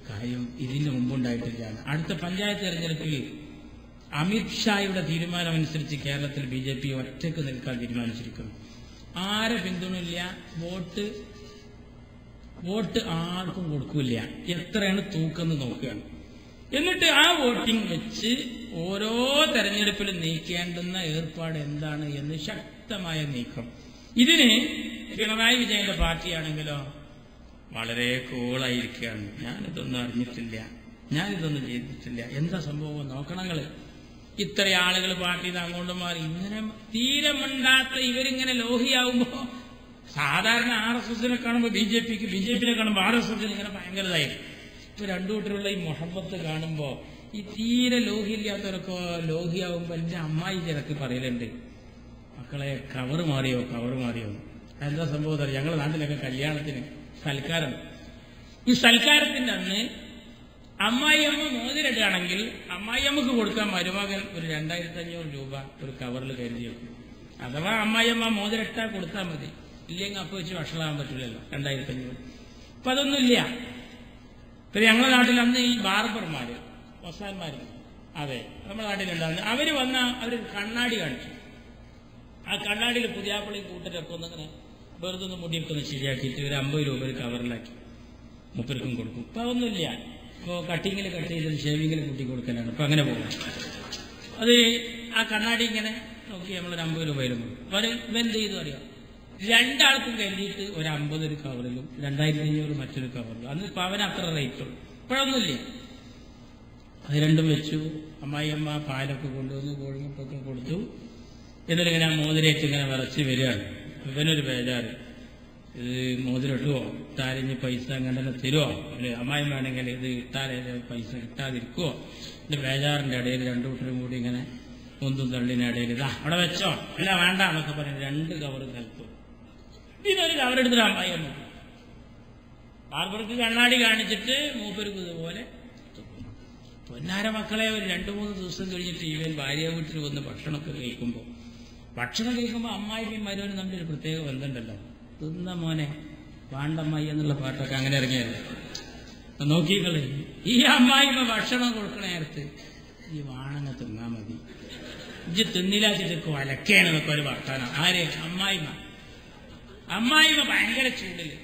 കാര്യം ഇതിന് മുമ്പുണ്ടായിട്ടില്ല. അടുത്ത പഞ്ചായത്ത് തെരഞ്ഞെടുപ്പിൽ അമിത്ഷായുടെ തീരുമാനമനുസരിച്ച് കേരളത്തിൽ BJP ഒറ്റയ്ക്ക് നിൽക്കാൻ തീരുമാനിച്ചിരിക്കുന്നു. ആരെ പിന്തുണയില്ല, വോട്ട് ആർക്കും കൊടുക്കില്ല. എത്രയാണ് തൂക്കെന്ന് നോക്കുകയാണ്. എന്നിട്ട് ആ വോട്ടിംഗ് വെച്ച് ഓരോ തെരഞ്ഞെടുപ്പിലും നീക്കേണ്ടുന്ന ഏർപ്പാട് എന്താണ് എന്ന് ശക്തമായ നീക്കം. ഇതിന് പിണറായി വിജയന്റെ പാർട്ടിയാണെങ്കിലോ വളരെ കൂളായിരിക്കുകയാണ്. ഞാനിതൊന്നും അറിഞ്ഞിട്ടില്ല, ഞാനിതൊന്നും ചെയ്തിട്ടില്ല. എന്താ സംഭവം നോക്കണങ്ങള്. ഇത്ര ആളുകൾ പാർട്ടിയിൽ അങ്ങോട്ട് മാറി. ഇങ്ങനെ തീരെ മിണ്ടാത്ത ഇവരിങ്ങനെ ലോഹിയാവുമ്പോ സാധാരണ RSSനെ കാണുമ്പോൾ BJPനെ കാണുമ്പോൾ RSSന് ഇങ്ങനെ ഭയങ്കരതായിരിക്കും. ഇപ്പൊ രണ്ടു കൂട്ടരുള്ള ഈ മൊഹബത്ത് കാണുമ്പോ ഈ തീരെ ലോഹിയില്ലാത്തവരൊക്കെ ലോഹിയാവുമ്പോ എന്റെ അമ്മായി ചിലക്ക് പറയലുണ്ട്, മക്കളെ കവറ് മാറിയോ. എന്താ സംഭവം? ഞങ്ങളുടെ നാട്ടിലൊക്കെ കല്യാണത്തിന് സൽക്കാരം, ഈ സൽക്കാരത്തിന്റെ അന്ന് അമ്മായിയമ്മ മോതിരിടുകയാണെങ്കിൽ അമ്മായിയമ്മക്ക് കൊടുക്കാൻ മരുമകൻ ഒരു 2500 രൂപ ഒരു കവറിൽ കരുതി വെക്കും. അഥവാ അമ്മായിയമ്മ മോതിരിട്ടാൽ കൊടുത്താൽ മതി, ഇല്ലെങ്കിൽ അപ്പൊ വെച്ച് വഷളാകാൻ പറ്റില്ലല്ലോ 2500. അപ്പൊ അതൊന്നുമില്ല. പിന്നെ ഞങ്ങളുടെ നാട്ടിൽ അന്ന് ഈ ബാർബർമാര്, വസാന്മാര്, അതെ നമ്മുടെ നാട്ടിലുണ്ടാകുന്ന അവര് വന്ന അവര് കണ്ണാടി കാണിച്ചു. ആ കണ്ണാടിയിൽ പുതിയാപ്പളി കൂട്ടരൊക്കെ ഒന്നിങ്ങനെ വെറുതെ ഒന്ന് മുടിയൊക്കെ ഒന്ന് ശരിയാക്കിയിട്ട് ഒരു 50 രൂപ ഒരു കവറിലാക്കി മുപ്പർക്കും കൊടുക്കും. ഇപ്പൊ അതൊന്നുമില്ല. ഇപ്പോൾ കട്ടിങ്ങിൽ കട്ട് ചെയ്തത് ഷേവിങ്ങിൽ കൂട്ടി കൊടുക്കലാണ്. ഇപ്പൊ അങ്ങനെ പോകും. അത് ആ കണ്ണാടി ഇങ്ങനെ നോക്കി നമ്മളൊരു 50 രൂപയിലും കൊടുക്കും. അപ്പൊ ഇവെന്ത് ചെയ്തു അറിയാം, രണ്ടാൾക്കും കരുതിയിട്ട് ഒരു 50 ഒരു കവറിലും 2500 മറ്റൊരു കവറിലും. അന്ന് ഇപ്പൊ അവന് അത്ര റേറ്റുള്ളൂ. ഇപ്പോഴൊന്നുമില്ല. അത് രണ്ടും വെച്ചു. അമ്മായിയമ്മ പാലൊക്കെ കൊണ്ടുവന്ന് കോഴിമുട്ടൊക്കെ കൊടുത്തു. എന്നിട്ടിങ്ങനെ മോതിരേറ്റ് ഇങ്ങനെ വിറച്ച് വരികയാണ്. ഇവനൊരു ബേജാറ്, ഇത് മോതിരിട്ടുവോ, ഇട്ടാലിഞ്ഞ് പൈസ അങ്ങനെ തരുമോ, അമ്മായിം വേണമെങ്കിൽ ഇത് ഇട്ടാലേ പൈസ കിട്ടാതിരിക്കുവോ. ഇത് ബേജാറിന്റെ ഇടയിൽ രണ്ടു കൂട്ടരും കൂടി ഇങ്ങനെ ഒന്നും തള്ളിനിടയിൽ ഇതാ അവിടെ വെച്ചോ, അല്ല വേണ്ട എന്നൊക്കെ പറഞ്ഞ് 2 കവർ കലത്തു. ഇതിനൊരു കവറെടുത്തിട്ട് അമ്മായിയമ്മ ബാർബർക്ക് കണ്ണാടി കാണിച്ചിട്ട് മൂപ്പർക്ക് ഇതുപോലെ. പൊന്നാര മക്കളെ, ഒരു 2-3 ദിവസം കഴിഞ്ഞിട്ട് ഇവൻ ഭാര്യ വീട്ടിൽ വന്ന് ഭക്ഷണം കഴിക്കുമ്പോൾ അമ്മായിയും മരുവനും തമ്മിലൊരു പ്രത്യേക ബന്ധമുണ്ടല്ലോ. തിന്ന മോനെ വാണ്ടമ്മായി എന്നുള്ള പാട്ടൊക്കെ അങ്ങനെ ഇറങ്ങിയല്ലേ. നോക്കിക്കളെ, ഈ അമ്മായിമ്മ ഭക്ഷണം കൊടുക്കണ നേരത്ത് ഈ വാണങ്ങ തിന്നാ മതി, ഇജ്ജ് തിന്നില്ലാച്ചിട്ട് വലക്കേണെന്നൊക്കെ ഒരു വർത്താനം. ആര്? അമ്മായിമ്മ ഭയങ്കര ചൂടില്.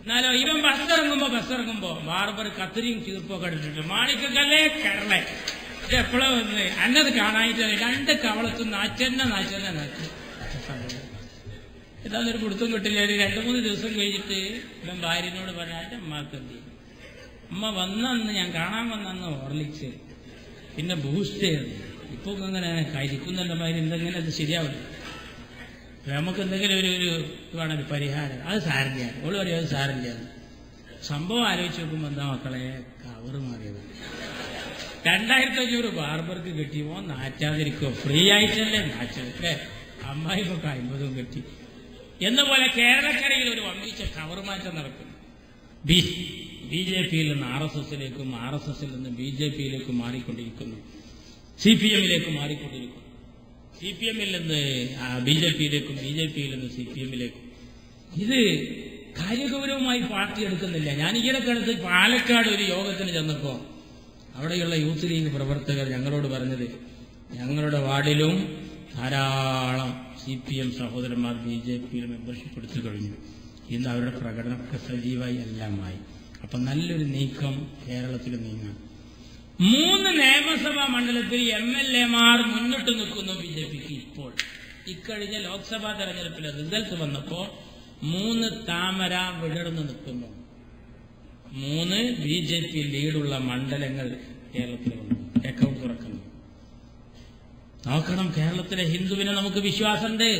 എന്നാലോ ഇവൻ ബസ്സിറങ്ങുമ്പോ ബാർബർ കത്തിരിയും ചീർപ്പൊക്കെ എടുത്തിട്ട് മാണിക്കല്ലേ കരളെ എപ്പോഴോ വന്ന് അന്നത് കാണാനായിട്ട് 2 കവളത്തും നാച്ചന്നെ ഇതാന്നൊരു പിടുത്തം കിട്ടില്ല. ഒരു 2-3 ദിവസം കഴിഞ്ഞിട്ട് ഇവൻ ഭാര്യനോട് പറഞ്ഞ എന്റെ അമ്മക്ക് എന്ത് ചെയ്യും, അമ്മ വന്നന്ന് ഞാൻ കാണാൻ വന്നു ഹോർലിക്സ് പിന്നെ ബൂസ്റ്റ് ചെയ്തു. ഇപ്പൊ അങ്ങനെ കഴിക്കുന്നല്ല മാതിരി എന്തെങ്കിലും അത് ശരിയാവില്ല. നമുക്ക് എന്തെങ്കിലും ഒരു വേണം ഒരു പരിഹാരം. അത് സാരില്ല. ഓള് പറയും അത് സാരില്ല. സംഭവം ആലോചിച്ച് നോക്കുമ്പോ എന്താ മക്കളെ, കവറ് മാറിയത് 2500 ബാർബർക്ക് കിട്ടിയോ. നാറ്റാതിരിക്കോ, ഫ്രീ ആയിട്ടല്ലേ നാച്ചല്ലേ. അമ്മായിക്കൊക്കെ 50 കിട്ടി എന്ന പോലെ കേരളക്കരയിൽ ഒരു വമ്പിച്ച കവർ മാറ്റം നടക്കും. BJPയിൽ നിന്ന് RSSലേക്കും, RSSൽ നിന്ന് BJPയിലേക്കും മാറിക്കൊണ്ടിരിക്കുന്നു, CPMലേക്ക് മാറിക്കൊണ്ടിരിക്കുന്നു, CPMൽ നിന്ന് BJPയിലേക്കും, BJPയിൽ നിന്ന് CPMലേക്കും. ഇത് കാര്യഗൗരവമായി പാർട്ടി എടുക്കുന്നില്ല. ഞാൻ ഈയിടക്കടുത്ത് പാലക്കാട് ഒരു യോഗത്തിന് ചെന്നപ്പോ അവിടെയുള്ള യൂത്ത് ലീഗ് പ്രവർത്തകർ ഞങ്ങളോട് പറഞ്ഞത്, ഞങ്ങളുടെ വാർഡിലും ധാരാളം CPM സഹോദരന്മാർ BJPയിൽ മെമ്പർഷിപ്പ് എടുത്തു കഴിഞ്ഞു. ഇന്ന് അവരുടെ പ്രകടനമൊക്കെ സജീവമായി എല്ലാമായി. അപ്പൊ നല്ലൊരു നീക്കം കേരളത്തിൽ നീങ്ങാം. 3 നിയമസഭാ മണ്ഡലത്തിൽ MLAമാർ മുന്നിട്ട് നിൽക്കുന്നു BJPക്ക്. ഇപ്പോൾ ഇക്കഴിഞ്ഞ ലോക്സഭാ തെരഞ്ഞെടുപ്പിലെ റിസൾട്ട് വന്നപ്പോ 3 താമര വിടർന്നു നിൽക്കുന്നു. 3 BJP ലീഡുള്ള മണ്ഡലങ്ങൾ കേരളത്തിൽ വന്നു. അക്കൗണ്ട് തുറക്കുന്നു. നോക്കണം, കേരളത്തിലെ ഹിന്ദുവിനെ നമുക്ക് വിശ്വാസമുണ്ട്.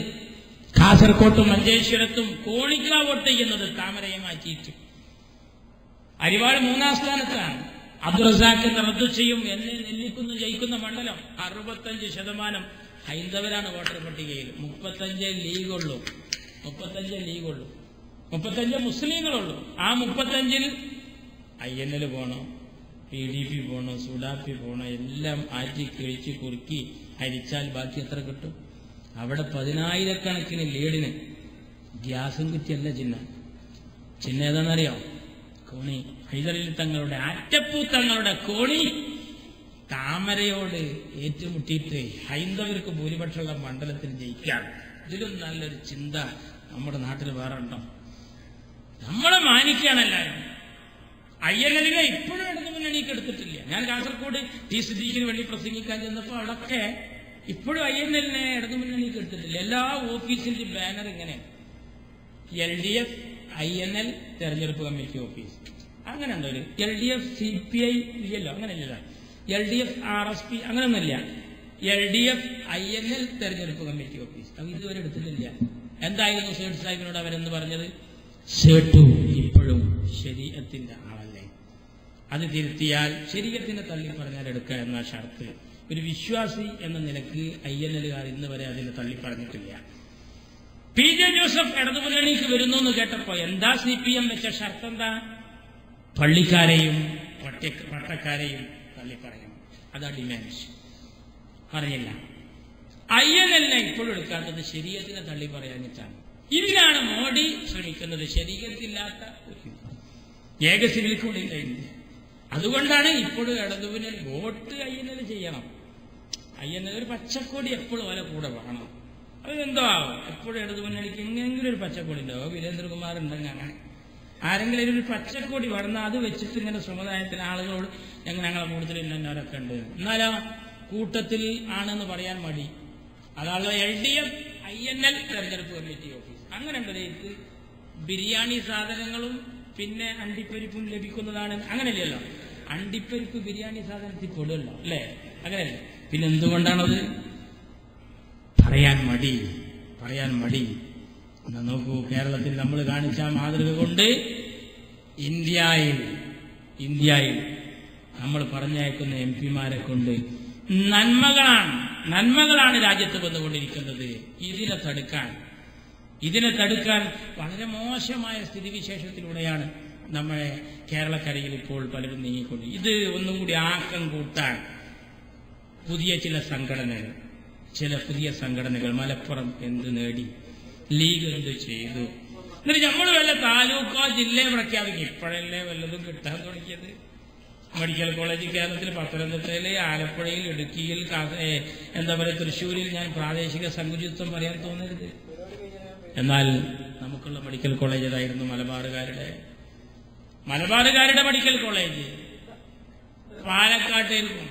കാസർകോട്ടും മഞ്ചേശ്വരത്തും കോണിക്കാ വോട്ട് ചെയ്യുന്നത് താമരയെ മാറ്റിയിട്ട്. അരിവാൾ 3-ാം സ്ഥാനത്താണ്. അബ്ദുറസാഖ് റദ്ദു ചെയ്യും എന്ന് നെല്ലിക്കുന്ന് ജയിക്കുന്ന മണ്ഡലം 65% ഹൈന്ദവരാണ് വോട്ടർ പട്ടികയിൽ. 35 ലീഗുള്ളൂ, 35 മുസ്ലിങ്ങളുള്ളൂ. ആ 35-ൽ INL പോണോ, PDP പോണോ, സുഡാപ്പി പോണോ, എല്ലാം ആറ്റി കിഴിച്ച് കുറുക്കി അരിച്ചാൽ ബാക്കി എത്ര കിട്ടും? അവിടെ 10,000-കണക്കിന് ലീഡിന് ഗ്യാസും കിട്ടിയല്ല ചിഹ്ന ഏതാണെന്നറിയോ? കോണി. ഹൈദരലി തങ്ങളുടെ ആറ്റപ്പൂ തങ്ങളുടെ കോണി താമരയോട് ഏറ്റുമുട്ടിയിട്ട് ഹൈന്ദവർക്ക് ഭൂരിപക്ഷമുള്ള മണ്ഡലത്തിൽ ജയിക്കാം. ഇതിലും നല്ലൊരു ചിന്ത നമ്മുടെ നാട്ടിൽ വേറെ ഉണ്ടോ? നമ്മളെ മാനിക്കുകയാണ് എല്ലാവരും. INL ഇപ്പോഴും ഇടതു മുന്നണിക്ക് എടുത്തിട്ടില്ല. ഞാൻ കാസർഗോഡ് ടി സിദ്ദീഖിന് വേണ്ടി പ്രസംഗിക്കാൻ ചെന്നപ്പോൾ അവിടൊക്കെ ഇപ്പോഴും INL ഇടതു മുന്നണിക്ക് എടുത്തിട്ടില്ല. എല്ലാ ഓഫീസിന്റെ ബാനർ ഇങ്ങനെ LDF INL തെരഞ്ഞെടുപ്പ് കമ്മിറ്റി ഓഫീസ്, അങ്ങനെ ഉണ്ടോ? LDF CPI ഇല്ലല്ലോ, അങ്ങനെയല്ല. LDF RSP അങ്ങനെയൊന്നുമില്ല. LDF INL തെരഞ്ഞെടുപ്പ് കമ്മിറ്റി ഓഫീസ്. അത് ഇതുവരെ എടുത്തിട്ടില്ല. എന്തായിരുന്നു സേഠ് സാഹിബിനോട് അവരെന്ന് പറഞ്ഞത്? സേട്ടു ഇപ്പോഴും ശരീഅത്തിന്റെ ആളല്ലേ, അത് തിരുത്തിയാൽ ശരീഅത്തിനെ തള്ളി പറഞ്ഞാൽ എടുക്കുക എന്ന ഷർത്ത് ഒരു വിശ്വാസി എന്ന നിലക്ക് INL-കാർ ഇന്ന് വരെ അതിനെ തള്ളി പറഞ്ഞിട്ടില്ല. PJ ജോസഫ് ഇടതുമുന്നണിക്ക് വരുന്നു എന്ന് കേട്ടപ്പോ എന്താ CPM വെച്ച ഷർത്ത്? എന്താ? പള്ളിക്കാരെയും പട്ടക്കാരെയും തള്ളി പറയണം. അതാ ഡിമാൻഡ്. പറഞ്ഞില്ല. INL ഇപ്പോഴും എടുക്കാത്തത് ശരീഅത്തിനെ തള്ളി പറയാനിട്ടാണ്. ഇതിലാണ് മോഡി ശ്രമിക്കുന്നത്. ശരീഅത്തില്ലാത്ത ഏക സിവിൽ കോഡ് ഇല്ല ഇന്ത്യ. അതുകൊണ്ടാണ് ഇപ്പോഴും ഇടതുമുന്നണി വോട്ട് INL ചെയ്യണം. INL ഒരു പച്ചക്കൊടി എപ്പോഴും ഓലെ കൂടെ വേണം. അതെന്തോ ആവും. എപ്പോഴും ഇടതുമുന്നണിക്ക് എങ്ങനെങ്കിലും ഒരു പച്ചക്കൊടി ഉണ്ടാവും. വീരേന്ദ്രകുമാർ ഉണ്ടെങ്കിൽ അങ്ങനെ ആരെങ്കിലും ഒരു പച്ചക്കൊടി വളർന്നാൽ അത് വെച്ചിട്ട് ഇങ്ങനെ സമുദായത്തിന് ആളുകളോട് ഞങ്ങളെ കൂടുതൽ ഇന്നവരൊക്കെ ഉണ്ട്, എന്നാലും കൂട്ടത്തിൽ ആണെന്ന് പറയാൻ മടി. അതാണ് LDF INL തെരഞ്ഞെടുപ്പ് കമ്മിറ്റി ഓഫീസ്. അങ്ങനെ ഉണ്ടല്ലോ. ബിരിയാണി സാധനങ്ങളും പിന്നെ അണ്ടിപ്പരിപ്പും ലഭിക്കുന്നതാണ്. അങ്ങനെയല്ലല്ലോ. അണ്ടിപ്പരിപ്പ് ബിരിയാണി സാധനത്തിൽ പെടുമല്ലോ, അല്ലേ? അങ്ങനെയല്ലേ? പിന്നെ എന്തുകൊണ്ടാണത് പറയാൻ മടി? എന്നാ നോക്കൂ, കേരളത്തിൽ നമ്മൾ കാണിച്ച മാതൃക കൊണ്ട് ഇന്ത്യയിൽ നമ്മൾ പറഞ്ഞയക്കുന്ന MP-മാരെ കൊണ്ട് നന്മകളാണ് രാജ്യത്ത് വന്നുകൊണ്ടിരിക്കുന്നത്. ഇതിനെ തടുക്കാൻ വളരെ മോശമായ സ്ഥിതിവിശേഷത്തിലൂടെയാണ് നമ്മളെ കേരളക്കരയിൽ ഇപ്പോൾ പലരും നീങ്ങിക്കൊണ്ട്. ഇത് ഒന്നും കൂടി ആക്കം കൂട്ടാൻ പുതിയ സംഘടനകൾ മലപ്പുറം എന്ത് നേടി, ലീഗ് എന്ത് ചെയ്തു, എന്നിട്ട് നമ്മൾ വല്ല താലൂക്കോ ജില്ലയോ പ്രഖ്യാപിക്കും. ഇപ്പോഴല്ലേ വല്ലതും കിട്ടാൻ തുടങ്ങിയത്. മെഡിക്കൽ കോളേജ് കേരളത്തിൽ പത്തനംതിട്ടയിൽ, ആലപ്പുഴയിൽ, ഇടുക്കിയിൽ, എന്താ പറയുക, തൃശ്ശൂരിൽ. ഞാൻ പ്രാദേശിക സങ്കുചിത്വം പറയാൻ തോന്നരുത്. എന്നാൽ നമുക്കുള്ള മെഡിക്കൽ കോളേജ് ഏതായിരുന്നു? മലബാറുകാരുടെ മെഡിക്കൽ കോളേജ് പാലക്കാട്ടേർക്കും,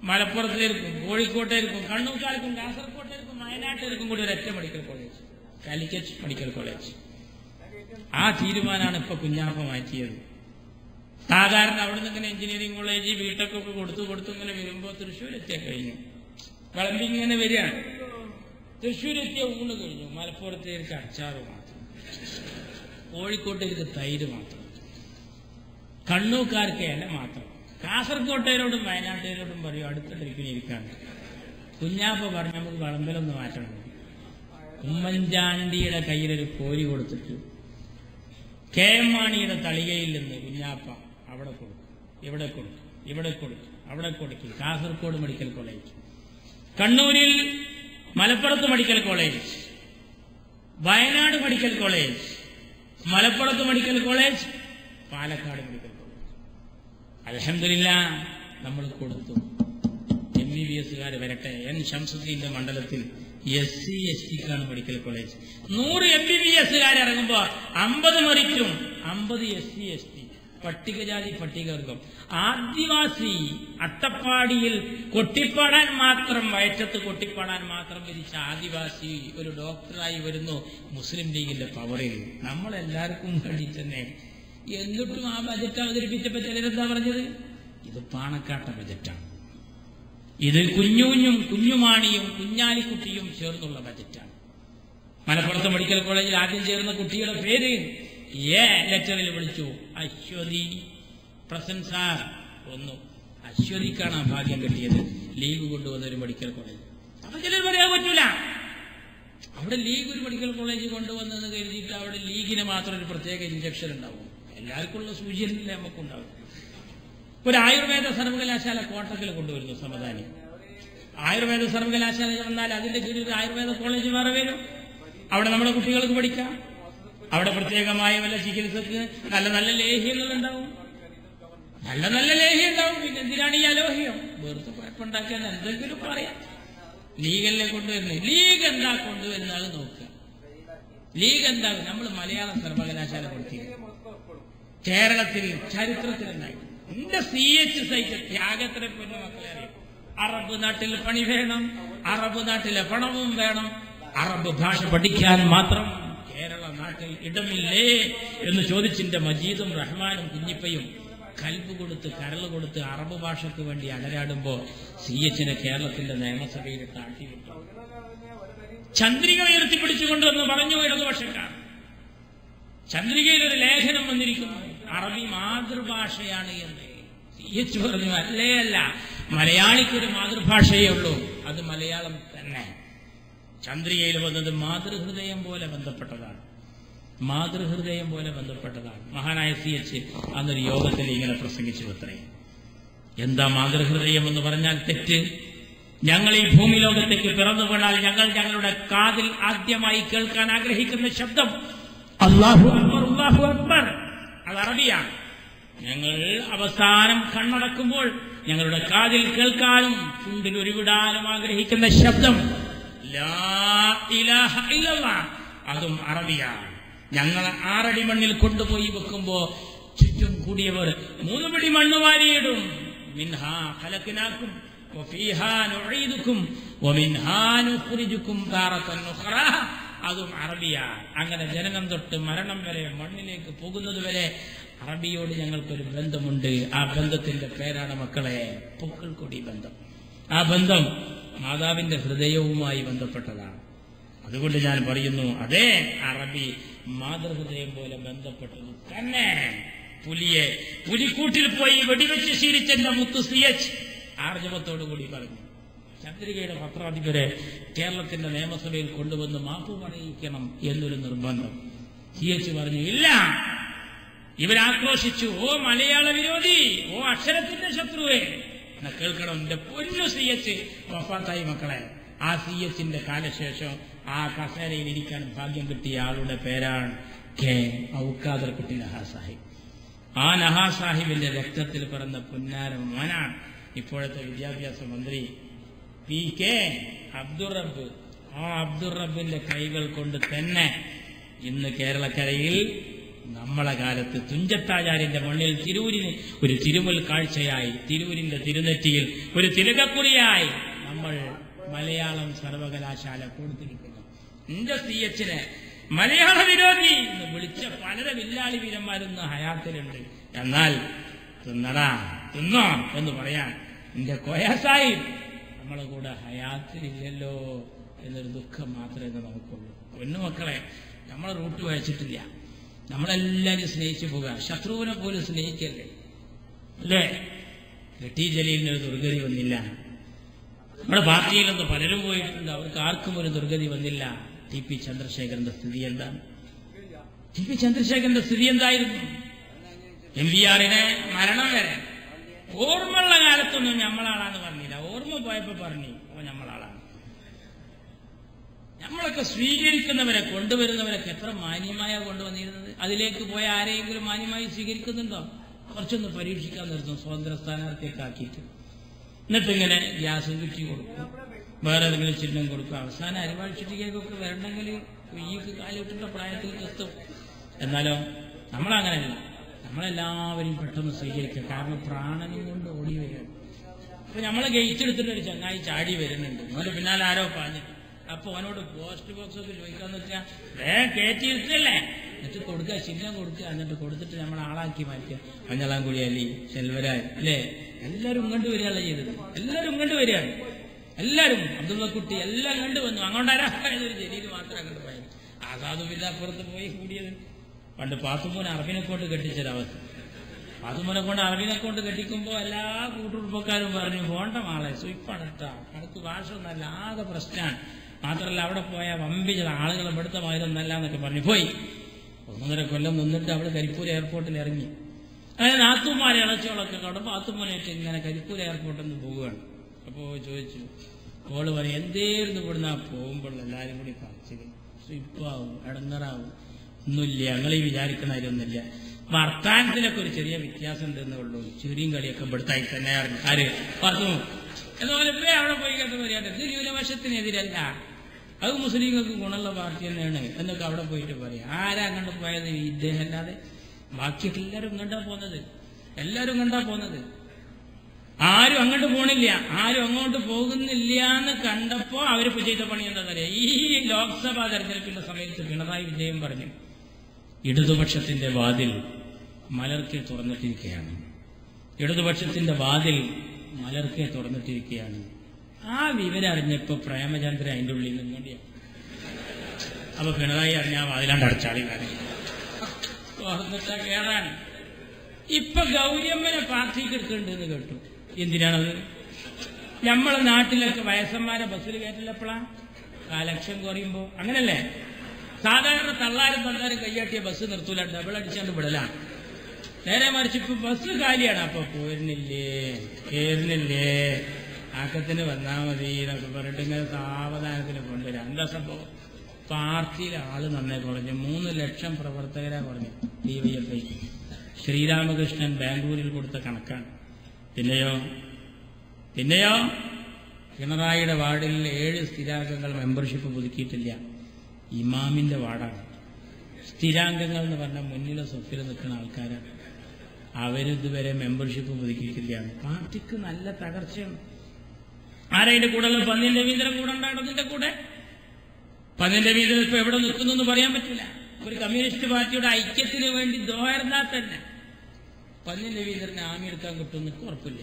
മലപ്പുറത്തേർക്കും, കോഴിക്കോട്ടേർക്കും, കണ്ണൂർക്കാർക്കും, കാസർകോട്ടേർക്കും, വയനാട്ടേർക്കും കൂടി ഒരൊറ്റ medical college, Calicut medical college. ആ തീരുമാനമാണ് ഇപ്പൊ കുഞ്ഞാപ്പ മാറ്റിയത്. സാധാരണ അവിടെ നിന്ന് ഇങ്ങനെ എഞ്ചിനീയറിംഗ് കോളേജ് വീട്ടൊക്കെ കൊടുത്തു ഇങ്ങനെ വരുമ്പോ തൃശ്ശൂർ എത്തിയാൽ കഴിഞ്ഞു. വിളമ്പിങ് ഇങ്ങനെ വരികയാണ്. തൃശ്ശൂരെത്തിയ ഊണ് കഴിഞ്ഞു. മലപ്പുറത്തേക്ക് അച്ചാറ് മാത്രം, കോഴിക്കോട്ടേക്ക് തൈര് മാത്രം, കണ്ണൂർക്കാർക്ക് ഇല മാത്രം. കാസർകോട്ടേരോടും വയനാട്ടേരോടും പറയും അടുത്ത ട്രിപ്പിനിരിക്കാണ്. കുഞ്ഞാപ്പ പറഞ്ഞു നമുക്ക് വിളമ്പലൊന്ന് മാറ്റണം. ഉമ്മൻചാണ്ടിയുടെ കയ്യിലൊരു കോരി കൊടുത്തിട്ട് KM മാണിയുടെ തളികയിൽ നിന്ന് കുഞ്ഞാപ്പ അവിടെ കൊടുക്കും, ഇവിടെ കൊടുക്കും. കാസർഗോഡ് മെഡിക്കൽ കോളേജ്, കണ്ണൂരിൽ മലപ്പുറത്ത് medical college, Wayanad medical college, മലപ്പുറത്ത് medical college, Palakkad medical college. അൽഹംദുലില്ലാഹ് നമ്മൾ കൊടുത്തു. MBBS-കാർ വരട്ടെ. N ശംസുദ്ദീന്റെ മണ്ഡലത്തിൽ SC ST-ക്കാണ് മെഡിക്കൽ കോളേജ്. 100 MBBS-കാർ ഇറങ്ങുമ്പോ 50 മെറിറ്റും 50 SC ST, പട്ടികജാതി പട്ടികവർഗം. ആദിവാസി അട്ടപ്പാടിയിൽ കൊട്ടിപ്പാടാൻ മാത്രം, വയറ്റത്ത് കൊട്ടിപ്പാടാൻ മാത്രം വിരിച്ച ആദിവാസി ഒരു ഡോക്ടറായി വരുന്നു മുസ്ലിം ലീഗിന്റെ പവറിൽ. നമ്മളെല്ലാവർക്കും വേണ്ടി തന്നെ. എന്നിട്ടും ആ ബജറ്റ് അവതരിപ്പിച്ചപ്പോ ചിലരെന്താ പറഞ്ഞത്? ഇത് പാണക്കാട്ട ബജറ്റാണ്, ഇത് കുഞ്ഞുമാണിയും കുഞ്ഞാലിക്കുട്ടിയും ചേർന്നുള്ള ബജറ്റാണ്. മലപ്പുറത്ത് മെഡിക്കൽ കോളേജിൽ ആദ്യം ചേർന്ന കുട്ടിയുടെ പേര് എ ലെറ്ററിൽ വിളിച്ചു, അശ്വതി പ്രസന്റ് സാർ. അശ്വതിക്കാണ് ആ ഭാഗ്യം കിട്ടിയത്, ലീഗ് കൊണ്ടുവന്ന ഒരു മെഡിക്കൽ കോളേജ്. അപ്പൊ ചിലർ പറയാൻ പറ്റൂല, അവിടെ ലീഗ് ഒരു മെഡിക്കൽ കോളേജ് കൊണ്ടുവന്നെന്ന് കരുതിയിട്ട് അവിടെ ലീഗിന് മാത്രം ഒരു പ്രത്യേക ഇഞ്ചക്ഷൻ ഉണ്ടാവും. എല്ലാവർക്കും ഉള്ള സൂചനയില്ലേ നമുക്കുണ്ടാവും. ഒരു ആയുർവേദ സർവകലാശാല കോട്ടക്കൽ കൊണ്ടുവരുന്നു സമദാനി. ആയുർവേദ സർവകലാശാല വന്നാൽ അതിന്റെ കീഴിൽ ഒരു ആയുർവേദ കോളേജ് വേറെ വരും. അവിടെ നമ്മുടെ കുട്ടികൾക്ക് പഠിക്കാം. അവിടെ പ്രത്യേകമായ വല്ല ചികിത്സക്ക് നല്ല നല്ല ലേഹ്യങ്ങൾ ഉണ്ടാവും, നല്ല ലേഹ്യം ഉണ്ടാവും. പിന്നെ എന്തിനാണ് ഈ അലോഹ്യം? വെറുതെ കുഴപ്പമുണ്ടാക്കാൻ എന്തെങ്കിലും പറയാം. ലീഗല്ലേ കൊണ്ടുവരുന്നത്? ലീഗ് എന്താ കൊണ്ടുവരുന്നത് നോക്കുക. ലീഗ് എന്താ? നമ്മൾ മലയാളം സർവകലാശാല കൊടുത്തില്ല. കേരളത്തിൽ ചരിത്രത്തിലുണ്ടായി എന്റെ CH സൈറ്റ് ത്യാഗത്തിനെ പോലെ മക്കളെ അറിയാം. അറബ് നാട്ടിൽ പണി വേണം, അറബ് നാട്ടിലെ പണവും വേണം, അറബ് ഭാഷ പഠിക്കാൻ മാത്രം കേരള നാട്ടിൽ ഇടമില്ലേ എന്ന് ചോദിച്ചിന്റെ മജീദും റഹ്മാനും കുഞ്ഞിപ്പയും കൽബ് കൊടുത്ത് കരൾ കൊടുത്ത് അറബ് ഭാഷയ്ക്ക് വേണ്ടി അലരാടുമ്പോ CHനെ കേരളത്തിന്റെ നിയമസഭയിൽ താഴ്ത്തിവിട്ടു. ചന്ദ്രിക ഉയർത്തിപ്പിടിച്ചുകൊണ്ടെന്ന് പറഞ്ഞു ഇടതുപക്ഷക്കാർ. ചന്ദ്രികയിൽ ഒരു ലേഖനം വന്നിരിക്കുന്നു, അറബി മാതൃഭാഷയാണ് എന്ന്. CH പറഞ്ഞു അല്ലേ അല്ല, മലയാളിക്കൊരു മാതൃഭാഷയേ ഉള്ളൂ, അത് മലയാളം തന്നെ. ചന്ദ്രികയിൽ വന്നത് മാതൃഹൃദയം പോലെ ബന്ധപ്പെട്ടതാണ്, മാതൃഹൃദയം പോലെ ബന്ധപ്പെട്ടതാണ്. മഹാനായ CH അന്നൊരു യോഗത്തിൽ ഇങ്ങനെ പ്രസംഗിച്ചു അത്രേ. എന്താ മാതൃഹൃദയം എന്ന് പറഞ്ഞാൽ തെറ്റ്. ഞങ്ങൾ ഈ ഭൂമി ലോകത്തേക്ക് പിറന്നു വീണാൽ ഞങ്ങളുടെ കാതിൽ ആദ്യമായി കേൾക്കാൻ ആഗ്രഹിക്കുന്ന ശബ്ദം അല്ലാഹു അക്ബർ, അല്ലാഹു അക്ബർ. അത് അറബിയാണ്. ഞങ്ങൾ അവസാനം കണ്ണടക്കുമ്പോൾ ഞങ്ങളുടെ കാതിൽ കേൾക്കാനും ചുണ്ടിൽ ഉരുവിടാനും ആഗ്രഹിക്കുന്ന ശബ്ദം ലാ ഇലാഹ ഇല്ലല്ലാഹ്, അതും അറബിയാണ്. ഞങ്ങൾ 6 അടി മണ്ണിൽ കൊണ്ടുപോയി വെക്കുമ്പോ ചുറ്റും കൂടിയവർ 3 പിടി മണ്ണ് വാരിയിടും. മിൻഹാ ഖലഖനാകും വഫീഹാ നുഈദുകും വമിൻഹാ നുഖ്രിജുകും താറത്തൻ ഉഖ്റാ, അതും അറബിയാണ്. അങ്ങനെ ജനനം തൊട്ട് മരണം വരെ മണ്ണിലേക്ക് പോകുന്നത് വരെ അറബിയോട് ഞങ്ങൾക്കൊരു ബന്ധമുണ്ട്. ആ ബന്ധത്തിന്റെ പേരാണ് മക്കളെ പൊക്കിൾക്കൊടി ബന്ധം. ആ ബന്ധം മാതാവിന്റെ ഹൃദയവുമായി ബന്ധപ്പെട്ടതാണ്. അതുകൊണ്ട് ഞാൻ പറയുന്നു, അതേ അറബി മാതൃഹൃദയം പോലെ ബന്ധപ്പെട്ടത് തന്നെ. പുലിക്കൂട്ടിൽ പോയി വെടിവെച്ച് ശീലിച്ചെന്റെ മുത്തു CH ആർജവത്തോടുകൂടി പറഞ്ഞു. ചന്ദ്രികയുടെ പത്രാധിപരെ കേരളത്തിന്റെ നിയമസഭയിൽ കൊണ്ടുവന്ന് മാപ്പ് പറയിക്കണം എന്നൊരു നിർബന്ധം. CH പറഞ്ഞു ഇല്ല. ഇവരാക്രോശിച്ചു, ഓ മലയാള വിരോധി, ഓ അക്ഷരത്തിന്റെ ശത്രുവേ. എന്നാ കേൾക്കണം, എന്റെ പൊന്നു CH വഫാത്തായി മക്കളെ. ആ CHന്റെ കാലശേഷം ആ കസേരയിൽ ഇരിക്കാൻ ഭാഗ്യം കിട്ടിയ ആളുടെ പേരാണ് കെ ഔക്കാദർ കുട്ടി നഹാ സാഹിബ്. ആ നഹാ സാഹിബിന്റെ രക്തത്തിൽ പിറന്ന പുന്നാര മോനാണ് ഇപ്പോഴത്തെ വിദ്യാഭ്യാസ മന്ത്രി PK അബ്ദുറബ്ബ്. ആ അബ്ദുറബ്ബിന്റെ കൈകൾ കൊണ്ട് തന്നെ ഇന്ന് കേരളക്കരയിൽ നമ്മളെ കാലത്ത് തുഞ്ചത്താചാര്യന്റെ മണ്ണിൽ തിരൂരിന് ഒരു തിരുമുൽ കാഴ്ചയായി, തിരൂരിന്റെ തിരുനെറ്റിയിൽ ഒരു തിലകക്കുറിയായി നമ്മൾ മലയാളം സർവകലാശാല കൊടുത്തിരിക്കുന്നു. എന്റെ CHനെ മലയാള വിരോധി എന്ന് വിളിച്ച പലരെ വില്ലാളി വീരന്മാരൊന്നും ഹയാത്തിലുണ്ട്. എന്നാൽ തിന്നടാ തിന്നോ എന്ന് പറയാൻ എന്റെ കോയ സാഹിബ് നമ്മളെ കൂടെ ഹയാത്തിലില്ലല്ലോ എന്നൊരു ദുഃഖം മാത്രമേ നമുക്കുള്ളൂ. പൊന്നുമക്കളെ, നമ്മളെ റൂട്ട് വഹിച്ചിട്ടില്ല. നമ്മളെല്ലാവരും സ്നേഹിച്ചു പോകുക, ശത്രുവിനെ പോലും സ്നേഹിക്കല്ലേ അല്ലേ? ടി ജലീലിനൊരു ദുർഗതി വന്നില്ല. നമ്മുടെ പാർട്ടിയിലൊന്ന് പലരും പോയിട്ടുണ്ട്, അവർക്ക് ആർക്കും ഒരു ദുർഗതി വന്നില്ല. TP ചന്ദ്രശേഖരന്റെ സ്ഥിതി എന്താണ്? TP ചന്ദ്രശേഖരന്റെ സ്ഥിതി എന്തായിരുന്നു? MVRനെ മരണം വരെ ഓർമ്മയുള്ള കാലത്തൊന്നും നമ്മളാളാന്ന് പറഞ്ഞില്ല. ഓർമ്മ പോയപ്പോ പറഞ്ഞു ഓ നമ്മളാളാണ്. നമ്മളൊക്കെ സ്വീകരിക്കുന്നവരെ കൊണ്ടുവരുന്നവരൊക്കെ എത്ര മാന്യമായ കൊണ്ടുവന്നിരുന്നത്. അതിലേക്ക് പോയ ആരെയെങ്കിലും മാന്യമായി സ്വീകരിക്കുന്നുണ്ടോ? കുറച്ചൊന്ന് പരീക്ഷിക്കാൻ നിർത്തും, സ്വതന്ത്ര സ്ഥാനാർത്ഥിയൊക്കെ ആക്കിയിട്ട്. എന്നിട്ടിങ്ങനെ ഗ്യാസും കുറ്റി കൊടുക്കും, വേറെ ഏതെങ്കിലും ചിഹ്നം കൊടുക്കും. അവസാനം അരിവാഴ്ചിട്ടിക്കൊക്കെ വരണമെങ്കിൽ കുയ്യക്ക് കാലിട്ടിട്ട പ്രായത്തിൽ എത്തും. എന്നാലോ നമ്മളങ്ങനെയല്ല, നമ്മളെല്ലാവരും പെട്ടെന്ന് സ്വീകരിക്കുക. കാരണം പ്രാണനും കൊണ്ട് ഓടി വരിക. അപ്പൊ നമ്മളെ ഗയിച്ചെടുത്തിട്ട് ഒരു ചങ്ങായി ചാടി വരുന്നുണ്ട്, അവന്റെ പിന്നാലെ ആരോ പാഞ്ഞിട്ട്. അപ്പൊ അവനോട് പോസ്റ്റ് ബോക്സ് ഒക്കെ ചോദിക്കാന്ന് വെച്ചാൽ കയറ്റിയിരുത്തല്ലേ, എന്നിട്ട് കൊടുക്കുക, ചിഹ്നം കൊടുക്കുക. എന്നിട്ട് കൊടുത്തിട്ട് നമ്മൾ ആളാക്കി മാറ്റുക. മഞ്ഞളാംകുഴി അലി, സെൽവരാജ് അല്ലേ, എല്ലാവരും ഇങ്ങോട്ട് വരികയല്ല ചെയ്തത്. എല്ലാവരും ഇങ്ങോട്ട് വരികയാണ്. എല്ലാവരും അബ്ദുള്ളക്കുട്ടി എല്ലാം കണ്ടു വന്നു. അങ്ങോട്ടാരായൊരു ജലീല് മാത്രം അങ്ങോട്ട് പോയത്. ആസാദുമില്ല അപ്പുറത്ത് പോയി കൂടിയത്. പണ്ട് പാത്തുമോനെ അറബിനെ കൊണ്ട് കെട്ടിച്ചൊരവസ്ഥ. പാത്തുമോനെ കൊണ്ട് അറബിനെ കൊണ്ട് കെട്ടിക്കുമ്പോൾ എല്ലാ കൂട്ടുകുടുംബക്കാരും പറഞ്ഞു, പോണ്ട മാളെ സുയിപ്പാണ് കേട്ടാ, നമുക്ക് ഭാഷ ഒന്നല്ല, ആകെ പ്രശ്നമാണ്. മാത്രമല്ല അവിടെ പോയാൽ വമ്പിച്ച ആളുകൾ ഇവിടുത്തെ മാതിരൊന്നല്ല എന്നൊക്കെ പറഞ്ഞു പോയി. 1.5 കൊല്ലം നിന്നിട്ട് അവിടെ കരിപ്പൂർ എയർപോർട്ടിൽ ഇറങ്ങി. അങ്ങനെ നാത്തുമാരെ ഇളച്ചോളൊക്കെ കണ്ടപ്പോൾ നാത്തുമോനായിട്ട് ഇങ്ങനെ കരിപ്പൂർ എയർപോർട്ടിൽ നിന്ന് പോവുകയാണ്. അപ്പോൾ ചോദിച്ചു, ഓള് പറയും, എന്തേരുന്ന് ഇവിടുന്ന് പോകുമ്പോൾ എല്ലാവരും കൂടി പറച്ചില് സുയിപ്പാവും, ഇടങ്ങറാവും, ഒന്നുമില്ല, ഞങ്ങൾ ഈ വിചാരിക്കണതിലൊന്നുമില്ല. വർത്താനത്തിലൊക്കെ ഒരു ചെറിയ വ്യത്യാസം ഉണ്ടെന്നേ ഉള്ളൂ. ചെറിയും കളിയൊക്കെ ഇവിടുത്തായി തന്നെ അറിഞ്ഞു. ആര് പറഞ്ഞു അതുപോലെ ഇപ്പേ അവിടെ പോയി കേട്ട് പറയാട്ടെ, ഇത് ന്യൂനപക്ഷത്തിനെതിരല്ല, അത് മുസ്ലിങ്ങൾക്ക് ഗുണമുള്ള പാർട്ടി തന്നെയാണ് എന്നൊക്കെ അവിടെ പോയിട്ട് പറയാം. ആരാ അങ്ങോട്ട് പോയത്? ഇദ്ദേഹം അല്ലാതെ ബാക്കിയൊക്കെ എല്ലാവരും കണ്ടാ പോകുന്നത്. ആരും അങ്ങോട്ട് പോണില്ല, ആരും അങ്ങോട്ട് പോകുന്നില്ല എന്ന് കണ്ടപ്പോ അവരിപ്പോ ചെയ്ത പണി എന്താ പറയാ? ഈ ലോക്സഭാ തെരഞ്ഞെടുപ്പിന്റെ സമയത്ത് പിണറായി വിജയൻ പറഞ്ഞു, ഇടതുപക്ഷത്തിന്റെ വാതിൽ മലർക്കെ തുറന്നിട്ടിരിക്കുകയാണ്, ഇടതുപക്ഷത്തിന്റെ വാതിൽ മലർക്കെ തുറന്നിട്ടിരിക്കുകയാണ്. ആ വിവരം അറിഞ്ഞപ്പോ പ്രേമചന്ദ്രൻ അതിന്റെ ഉള്ളിൽ നിന്നുകൊണ്ടിയാണ്. അപ്പൊ പിണറായി അറിഞ്ഞ ആ വാതിലാണ്ട് അടച്ചാളി തുറന്നിട്ട കേറാണ്. ഇപ്പൊ ഗൗരിയമ്മനെ പാർട്ടിക്ക് എടുക്കുന്നുണ്ടെന്ന് കേട്ടു. എന്തിനാണത്? നമ്മളെ നാട്ടിലൊക്കെ വയസ്സന്മാരെ ബസ്സിൽ കയറ്റില്ലപ്പോഴാ ലക്ഷം കുറയുമ്പോ, അങ്ങനല്ലേ? സാധാരണ തള്ളാരും കയ്യാട്ടിയ ബസ് നിർത്തൂല, ഡബിൾ അടിച്ചാണ്ട് വിടലാണ്. നേരെ മറിച്ച് ഇപ്പൊ ബസ് കാലിയാണ്. അപ്പൊ കേറുന്നില്ലേ ആക്കത്തിന് വന്നാ മതി എന്നൊക്കെ പറഞ്ഞിട്ട് ഇങ്ങനെ സാവധാനത്തിന് കൊണ്ടുവരാം. എന്താ സംഭവം? പാർട്ടിയിലെ ആള് നന്നായി കുറഞ്ഞു. 3 ലക്ഷം പ്രവർത്തകരാ കുറഞ്ഞു. DYFI ശ്രീരാമകൃഷ്ണൻ ബാംഗ്ലൂരിൽ കൊടുത്ത കണക്കാണ്. പിന്നെയോ പിണറായിയുടെ വാർഡിൽ 7 സ്ഥിരാംഗങ്ങൾ മെമ്പർഷിപ്പ് പുതുക്കിയിട്ടില്ല. ഇമാമിന്റെ വാർഡാണ്. സ്ഥിരാംഗങ്ങൾ എന്ന് പറഞ്ഞാൽ മുന്നിലെ സ്വത്തിൽ നിൽക്കുന്ന ആൾക്കാരാണ്. അവരിതുവരെ മെമ്പർഷിപ്പ് പുതുക്കിയിട്ടില്ല. പാർട്ടിക്ക് നല്ല തകർച്ചയാണ്. ആരതിന്റെ കൂടെ? പന്നിൻ രവീന്ദ്രൻ കൂടെ ഉണ്ടായിരുന്നു. ഇതിന്റെ കൂടെ പന്നിൻ രവീന്ദ്രൻ ഇപ്പൊ എവിടെ നിൽക്കുന്നു എന്ന് പറയാൻ പറ്റില്ല. ഒരു കമ്മ്യൂണിസ്റ്റ് പാർട്ടിയുടെ ഐക്യത്തിന് വേണ്ടി ദോഹർന്നാൽ തന്നെ പന്നിൻ രവീന്ദ്രനെ ആമി എടുക്കാൻ കിട്ടുമെന്ന് ഉറപ്പില്ല.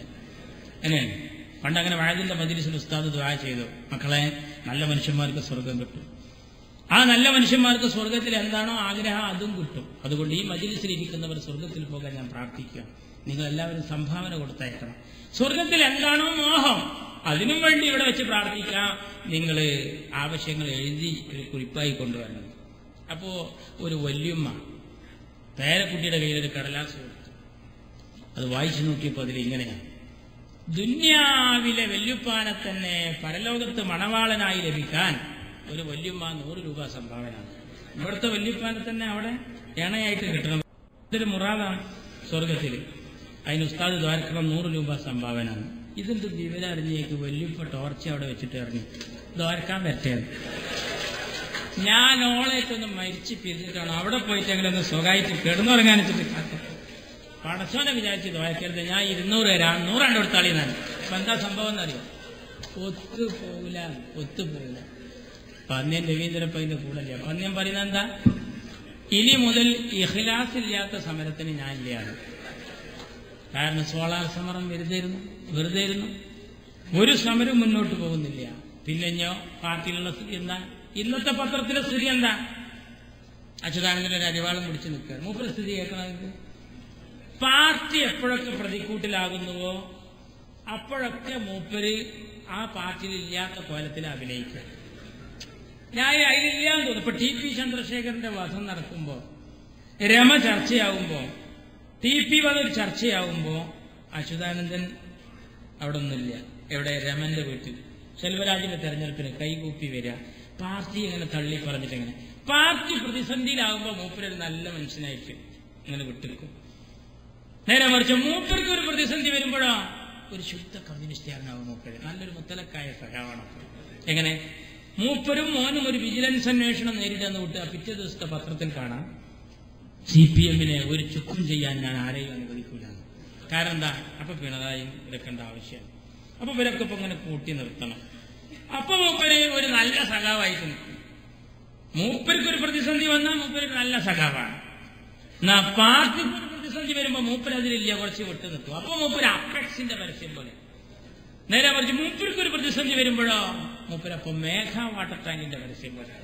എങ്ങനെയാണ്? പണ്ടങ്ങനെ വഴതിന്റെ മജ്‌ലിസിൽ ഉസ്താദ് ദുആ ചെയ്തു, മക്കളെ നല്ല മനുഷ്യന്മാർക്ക് സ്വർഗം കിട്ടും. ആ നല്ല മനുഷ്യന്മാർക്ക് സ്വർഗത്തിൽ എന്താണോ ആഗ്രഹം അതും കിട്ടും. അതുകൊണ്ട് ഈ മജ്‌ലിസിൽ ഇരിക്കുന്നവർ സ്വർഗത്തിൽ പോകാൻ ഞാൻ പ്രാർത്ഥിക്കുക. നിങ്ങൾ എല്ലാവരും സംഭാവന കൊടുത്തയക്കണം. സ്വർഗത്തിൽ എന്താണോ മോഹം അതിനും വേണ്ടി ഇവിടെ വെച്ച് പ്രാർത്ഥിക്കാം. നിങ്ങൾ ആവശ്യങ്ങൾ എഴുതി ഒരു കുറിപ്പായി കൊണ്ടുവരണം. അപ്പോ ഒരു വല്യമ്മ പേരക്കുട്ടിയുടെ കയ്യിലൊരു കടലാസ് കൊടുത്തു. അത് വായിച്ചു നോക്കിയപ്പോൾ അതിൽ ഇങ്ങനെയാണ്: ദുന്യാവിലെ വല്യുപ്പാനെ തന്നെ പരലോകത്ത് മണവാളനായി ലഭിക്കാൻ ഒരു വല്യമ്മ 100 രൂപ സംഭാവന. ഇവിടുത്തെ വല്യുപ്പാനെ തന്നെ അവിടെ എണയായിട്ട് കിട്ടണം. ഇതൊരു മുറാദാണ് സ്വർഗത്തിൽ. അതിന് ഉസ്താദ് ദ്വാരക്കണം 100 രൂപ സംഭാവന. ഇതിന്റെ വിവരം അറിഞ്ഞേക്ക് വല്യുപ്പ ടോർച്ച അവിടെ വെച്ചിട്ട് ഇറങ്ങി ദ്വാരക്കാൻ പറ്റേന്ന്. ഞാൻ ഓളേറ്റൊന്ന് മരിച്ച് പിരിഞ്ഞിട്ടാണ് അവിടെ പോയിട്ട് അങ്ങനെ ഒന്ന് സ്വകായിട്ട് കിടന്നുറങ്ങാനിച്ചിട്ട് കാത്തു. പടച്ചോനെ വിചാരിച്ച് ദ്വാരക്കരുത്, ഞാൻ 200 തരാം, 100 കൊടുത്താളിന്നാണ്. അപ്പൊ എന്താ സംഭവം എന്നറിയോ? ഒത്തുപോകില്ല. പന്ന്യൻ രവീന്ദ്രപ്പ ഇതിന്റെ കൂടല്ല. പന്ന്യൻ പറയുന്നത് എന്താ? ഇനി മുതൽ ഇഖ്ലാസ് ഇല്ലാത്ത സമരത്തിന് ഞാൻ ഇല്ലയാണ്. കാരണം സോളാർ സമരം വെറുതെ ഇരുന്നു. ഒരു സമരം മുന്നോട്ട് പോകുന്നില്ല. പിന്നെഞ്ഞോ പാർട്ടിയിലുള്ള സ്ഥിതി എന്താ? ഇന്നത്തെ പത്രത്തിലെ സ്ഥിതി എന്താ? അച്യുതാനന്ദന്റെ ഒരു അരിവാളം പിടിച്ചു നിൽക്കുക. മൂപ്പര് സ്ഥിതി കേൾക്കണമെങ്കിൽ പാർട്ടി എപ്പോഴൊക്കെ പ്രതിക്കൂട്ടിലാകുന്നുവോ അപ്പോഴൊക്കെ മൂപ്പര് ആ പാർട്ടിയിൽ ഇല്ലാത്ത കോലത്തിൽ അഭിനയിക്കുക. ഞാൻ അതിലില്ലാന്ന് തോന്നുന്നു. ഇപ്പൊ TP ചന്ദ്രശേഖരന്റെ വധം നടക്കുമ്പോ, രമ ചർച്ചയാവുമ്പോ, TP വന്നൊരു ചർച്ചയാവുമ്പോ അച്യുതാനന്ദൻ അവിടെ ഒന്നുമില്ല. എവിടെ? രമന്റെ വീട്ടിൽ. സെൽവരാജിന്റെ തെരഞ്ഞെടുപ്പിന് കൈകൂപ്പി വരിക. പാർട്ടി ഇങ്ങനെ തള്ളി പറഞ്ഞിട്ട് എങ്ങനെ പാർട്ടി പ്രതിസന്ധിയിലാവുമ്പോ മൂപ്പരൊരു നല്ല മനുഷ്യനായിട്ട് ഇങ്ങനെ വിട്ടിരിക്കും. നേരെ മറിച്ച് മൂപ്പർക്ക് ഒരു പ്രതിസന്ധി വരുമ്പോഴോ ഒരു ശുദ്ധ കമ്മ്യൂണിസ്റ്റുകാരനാവും മൂപ്പര്. നല്ലൊരു മുത്തലക്കായ സഖാവാണ്. എങ്ങനെ? മൂപ്പരും മോനും ഒരു വിജിലൻസ് അന്വേഷണം നേരിട്ടെന്ന് വിട്ട് പിറ്റേ ദിവസത്തെ പത്രത്തിൽ കാണാം, CPM-നെ ഒരു ചുക്കും ചെയ്യാൻ ഞാൻ ആരെയും അനുവദിക്കൂല. കാരണം എന്താ? അപ്പൊ പിണറായി എടുക്കേണ്ട ആവശ്യമാണ്. അപ്പൊ ഇവരൊക്കെ ഇപ്പൊ ഇങ്ങനെ കൂട്ടി നിർത്തണം. അപ്പൊ മൂപ്പര് ഒരു നല്ല സഖാവായിട്ട് നിൽക്കും. മൂപ്പർക്ക് ഒരു പ്രതിസന്ധി വന്നാൽ മൂപ്പര് നല്ല സഖാവാണ്. എന്നാ പാർട്ടിക്ക് ഒരു പ്രതിസന്ധി വരുമ്പോ മൂപ്പര് അതിലില്ല, കുറച്ച് വിട്ടു നിൽക്കും. അപ്പൊ മൂപ്പര് അപ്പെക്സിന്റെ പരസ്യം പോലെ നേരെ മറിച്ച് മൂപ്പർക്കൊരു പ്രതിസന്ധി വരുമ്പോഴോ മൂപ്പരപ്പം മേഘ വാട്ടർ ടാങ്കിന്റെ പരസ്യം വരാം.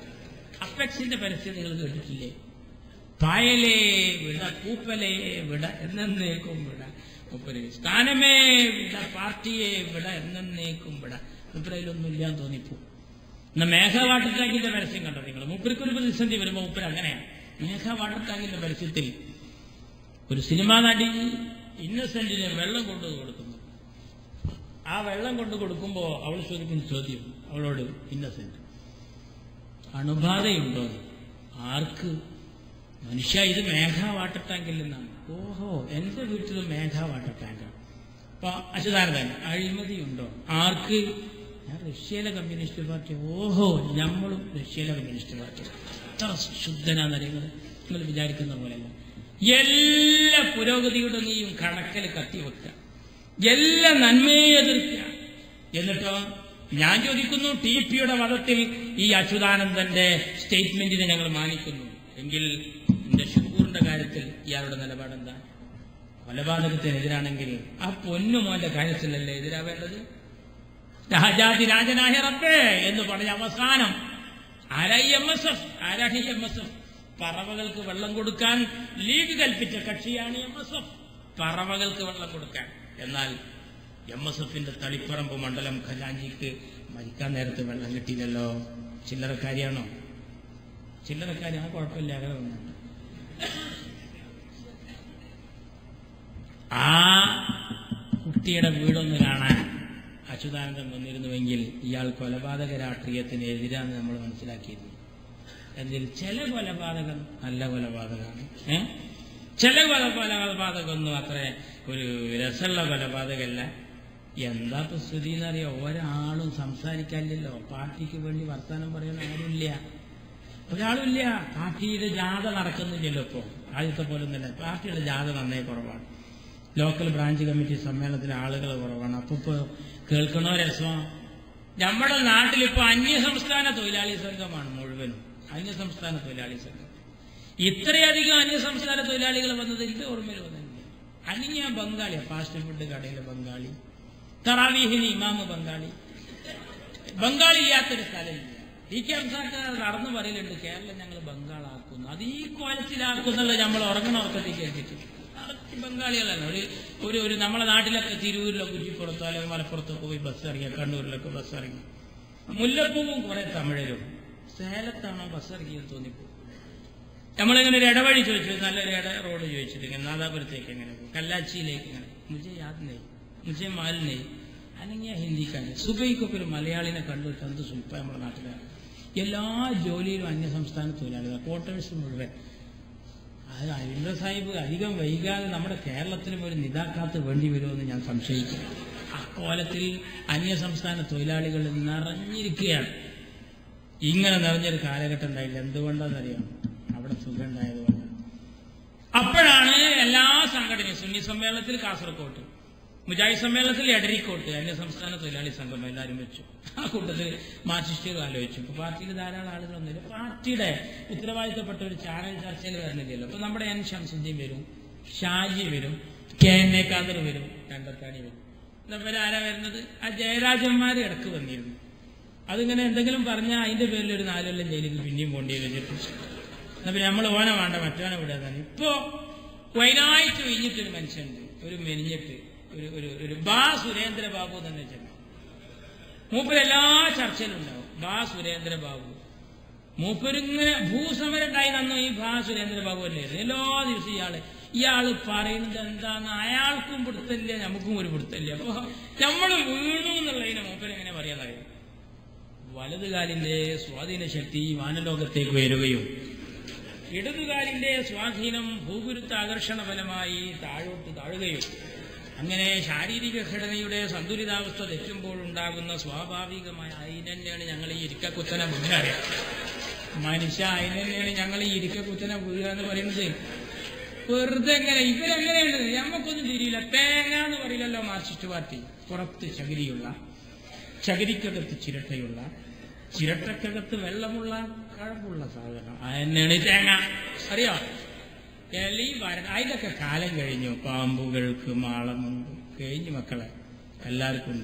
അപ്പെക്സിന്റെ പരസ്യം നിങ്ങൾ കേട്ടിട്ടില്ലേ? പായലേ വിട, പൂപ്പലേ വിട, എന്നേക്കും വിട. മൂപ്പര് സ്ഥാനമേ വിട, പാർട്ടിയെ വിട, എന്നേക്കും വിട. മൂപ്പരയിലൊന്നും ഇല്ലാന്ന് തോന്നിപ്പോ. എന്നാ മേഘ വാട്ടർ ടാങ്കിന്റെ പരസ്യം കണ്ടോ നിങ്ങൾ? മൂപ്പർക്കൊരു പ്രതിസന്ധി വരുമ്പോ മൂപ്പര് അങ്ങനെയാണ്. മേഘ വാട്ടർ ടാങ്കിന്റെ പരസ്യത്തിൽ ഒരു സിനിമാ നടി ഇന്നസെന്റിന് വെള്ളം കൊണ്ടു കൊടുക്കുന്നു. ആ വെള്ളം കൊണ്ടു കൊടുക്കുമ്പോ അവൾ ചോദിക്കുന്ന ചോദ്യം അവളോട്, ഇന്നസെന്റ് അണുബാധയുണ്ടോ? ആർക്ക്? മനുഷ്യ, ഇത് മേഘ വാട്ടർ ടാങ്കിൽ നിന്നാണ്. ഓഹോ, എന്റെ വീട്ടിലും മേഘ വാട്ടർ ടാങ്കാണ്. അപ്പൊ അച്യുതാനന്ദൻ, അഴിമതിയുണ്ടോ? ആർക്ക്? ഞാൻ റഷ്യയിലെ കമ്മ്യൂണിസ്റ്റ് പാർട്ടി. ഓഹോ, നമ്മളും റഷ്യയിലെ കമ്മ്യൂണിസ്റ്റ് പാർട്ടി. എത്ര ശുദ്ധനാന്നറിയുന്നത് നിങ്ങൾ വിചാരിക്കുന്ന പോലെയല്ല. എല്ലാ പുരോഗതിയുടെയും കണക്കൽ കത്തിവെക്കുക, എല്ലാ നന്മയെ എതിർക്കുക. എന്നിട്ടോ ഞാൻ ചോദിക്കുന്നു, TPയുടെ മതത്തിൽ ഈ അച്യുതാനന്ദന്റെ സ്റ്റേറ്റ്മെന്റിനെ ഞങ്ങൾ മാനിക്കുന്നു എങ്കിൽ എന്റെ ഷുക്കൂറിന്റെ കാര്യത്തിൽ ഇയാളുടെ നിലപാടെന്താ? കൊലപാതകത്തിനെതിരാണെങ്കിൽ ആ പൊന്നുമോന്റെ കാര്യത്തിലല്ലേ എതിരാവേണ്ടത്? രാജാതിരാജനായ റബ്ബേ എന്ന് പറഞ്ഞ അവസാനം ആരായി MSF? ആരാണ് MSF? പറവകൾക്ക് വെള്ളം കൊടുക്കാൻ ലീഗ് കൽപ്പിച്ച കക്ഷിയാണ് MSF. പറവകൾക്ക് വെള്ളം കൊടുക്കാൻ. എന്നാൽ MSFന്റെ തളിപ്പറമ്പ് മണ്ഡലം ഖജാഞ്ചിക്ക് മരിക്കാൻ നേരത്ത് വെള്ളം കിട്ടിയില്ലല്ലോ. ചില്ലറക്കാരിയാണോ? ചില്ലറക്കാരിയാണ്, കുഴപ്പമില്ല. അങ്ങനെ വന്നിട്ട് ആ കുട്ടിയുടെ വീടൊന്ന് കാണാൻ അച്യുതാനന്ദൻ വന്നിരുന്നുവെങ്കിൽ ഇയാൾ കൊലപാതക രാഷ്ട്രീയത്തിന് എതിരാന്ന് നമ്മൾ മനസ്സിലാക്കിയിരുന്നു. എന്തിൽ ചില കൊലപാതകം നല്ല കൊലപാതകമാണ്, ചില കൊലപാതകമൊന്നും അത്ര ഒരു രസമുള്ള കൊലപാതകമല്ല. എന്താ ഇപ്പൊ സ്ഥിതി എന്നറിയാം? ഒരാളും സംസാരിക്കാനില്ലല്ലോ. പാർട്ടിക്ക് വേണ്ടി വർത്തമാനം പറയാൻ ആരുമില്ല, ഒരാളുമില്ല. പാർട്ടിയുടെ ജാഥ നടക്കുന്നില്ലല്ലോ ഇപ്പോ. ആദ്യത്തെ പോലെ ഒന്നുമില്ല. പാർട്ടിയുടെ ജാഥ നന്നേ കുറവാണ്. ലോക്കൽ ബ്രാഞ്ച് കമ്മിറ്റി സമ്മേളനത്തിന് ആളുകൾ കുറവാണ്. അപ്പൊ ഇപ്പൊ കേൾക്കണോ രസം? നമ്മുടെ നാട്ടിലിപ്പോ അന്യസംസ്ഥാന തൊഴിലാളി സംഘമാണ് മുഴുവനും. അന്യസംസ്ഥാന തൊഴിലാളി സംഘം. ഇത്രയധികം അന്യസംസ്ഥാന തൊഴിലാളികൾ വന്നത് എനിക്ക് ഓർമ്മയിൽ വന്നില്ല. അല്ലെങ്കിൽ ഞാൻ ബംഗാളിയാ, ഫാസ്റ്റ് ഫുഡ് കടയിലെ ബംഗാളി, തറാവീഹിന് ഇമാമ് ബംഗാളി. ബംഗാളി ഇല്ലാത്തൊരു സ്ഥലമില്ല. DK അംസാക്കാർ നടന്നു പറയലുണ്ട്, കേരളം ഞങ്ങൾ ബംഗാളാക്കുന്നു. അത് ഈ കോലത്തിലാക്കുന്നുള്ള നമ്മൾ ഉറക്കത്തിൽ കേൾപ്പിച്ചു. ബംഗാളികളല്ല. ഒരു നമ്മളെ നാട്ടിലൊക്കെ തിരൂരിലോ കുറ്റിപ്പുറത്തോ അല്ലെങ്കിൽ മലപ്പുറത്തോ പോയി ബസ് ഇറങ്ങിയ, കണ്ണൂരിലൊക്കെ ബസ് ഇറങ്ങി. മുല്ലപ്പൂവും കുറെ തമിഴരും. സേലത്താണോ ബസ് ഇറങ്ങിയെന്ന് തോന്നിപ്പോ. നമ്മളിങ്ങനെ ഒരു ഇടവഴി ചോദിച്ചു, നല്ലൊരു റോഡ് ചോദിച്ചിട്ട് ഇങ്ങനെ നാദാപുരത്തേക്ക് എങ്ങനെ പോകും, കല്ലാച്ചിയിലേക്ക് ഇങ്ങനെ, മുझे याद नहीं, मुझे माल नहीं. അല്ലെങ്കിൽ ഹിന്ദിക്കാരൻ സുബൈക്കൊക്കെ ഒരു മലയാളിനെ കണ്ടുവിട്ട് എന്ത് സുൽപ്പ. നമ്മുടെ നാട്ടിലാണ് എല്ലാ ജോലിയിലും അന്യസംസ്ഥാന തൊഴിലാളികൾ, ക്വാർട്ടേഴ്സ് മുഴുവൻ. അത് അരിന്ദ്ര സാഹിബ് അധികം വൈകാതെ നമ്മുടെ കേരളത്തിലും ഒരു നിതാക്കാത്ത് വേണ്ടി വരുമെന്ന് ഞാൻ സംശയിക്കുന്നു. അക്കോലത്തിൽ അന്യസംസ്ഥാന തൊഴിലാളികൾ നിറഞ്ഞിരിക്കുകയാണ്. ഇങ്ങനെ നിറഞ്ഞൊരു കാലഘട്ടം ഉണ്ടായില്ല. എന്തുകൊണ്ടാണെന്നറിയാം? അവിടെ സുഖം ഉണ്ടായതുകൊണ്ട്. അപ്പോഴാണ് എല്ലാ സംഘടനയും, സുന്നി സമ്മേളനത്തിൽ കാസർകോട്ട്, മുജാഹിദ് സമ്മേളനത്തിൽ എടരിക്കോട്ട്, അന്യസംസ്ഥാന തൊഴിലാളി സംഘം എല്ലാവരും വെച്ചു. ആ കൂട്ടത്തിൽ മാർക്സിസ്റ്റുകൾ ആലോചിച്ചു. ഇപ്പൊ പാർട്ടിയിൽ ധാരാളം ആളുകളൊന്നുമില്ല. പാർട്ടിയുടെ ഉത്തരവാദിത്തപ്പെട്ട ഒരു ചാനൽ ചർച്ചയിൽ വരുന്നില്ലല്ലോ. അപ്പൊ നമ്മുടെ N ഷംസുദ്ദീൻ വരും, ഷാജി വരും, KN ഖാദർ വരും, രണ്ടത്താണി വരും. ഇവരെ ആരാ വരുന്നത്? ആ ജയരാജന്മാര് ഇടക്ക് വന്നിരുന്നു. അതിങ്ങനെ എന്തെങ്കിലും പറഞ്ഞാൽ അതിന്റെ പേരിൽ ഒരു 4 കൊല്ലം ജയിലിൽ പിന്നെയും പോണ്ടി വെച്ചിട്ട് എന്നാ പിന്നെ നമ്മൾ ഓനെ വേണ്ട, മറ്റോനെ വിടാതാണ്. ഇപ്പോ വയനായിട്ട് കഴിഞ്ഞിട്ടൊരു മനുഷ്യനുണ്ട്, ഒരു മെനിഞ്ഞിട്ട് ഒരു ബാ സുരേന്ദ്രബാബു തന്നെ ചെന്നു. മൂപ്പരെല്ലാ ചർച്ചയിലും ഉണ്ടാവും. ബാ സുരേന്ദ്രബാബു മൂപ്പരിങ്ങനെ ഭൂസമരം ഉണ്ടായി നന്നു. ഈ ബാ സുരേന്ദ്രബാബു അല്ലായിരുന്നു. എല്ലാ ദിവസവും ഇയാള് പറയുന്നത് എന്താന്ന് അയാൾക്കും പിടുത്തല്ല, നമുക്കും ഒരു പിടുത്തല്ല. അപ്പൊ നമ്മൾ വീണു എന്നുള്ളതിനെ മൂപ്പരെങ്ങനെ പറയാന്നറിയാം? വലതുകാലിന്റെ സ്വാധീന ശക്തി വാനലോകത്തേക്ക് ഉയരുകയും ഇടതുകാലിന്റെ സ്വാധീനം ഭൂഗുരുത്വ ആകർഷണ ഫലമായി താഴോട്ട് താഴുകയും, അങ്ങനെ ശാരീരിക ഘടനയുടെ സന്തുലിതാവസ്ഥ തെറ്റുമ്പോഴുണ്ടാകുന്ന സ്വാഭാവികമായ അതിനെയാണ് ഞങ്ങൾ ഈ ഇരിക്കക്കുത്തനെ വീഴുക. മനുഷ്യ അതിനെയാണ് ഞങ്ങൾ ഈ ഇരിക്കക്കുത്തനെ വീഴുക എന്ന് പറയുന്നത്. വെറുതെ എങ്ങനെ ഇവരെങ്ങനെയുണ്ട് ഞമ്മക്കൊന്നും തിരിയില്ല. തേങ്ങ എന്ന് പറയില്ലല്ലോ മാർക്സിസ്റ്റ് പാർട്ടി. പുറത്ത് ചകിരിയുള്ള, ചകിരിക്കകത്ത് ചിരട്ടയുള്ള, ചിരട്ടക്കകത്ത് വെള്ളമുള്ള കഴമ്പുള്ള സാധനം അതന്നെയാണ് തേങ്ങ. അറിയോ? എലി വരൻ അതിൻ്റെയൊക്കെ കാലം കഴിഞ്ഞു. പാമ്പുകൾക്ക് മാളമുണ്ട് കഴിഞ്ഞു മക്കളെ, എല്ലാവർക്കും.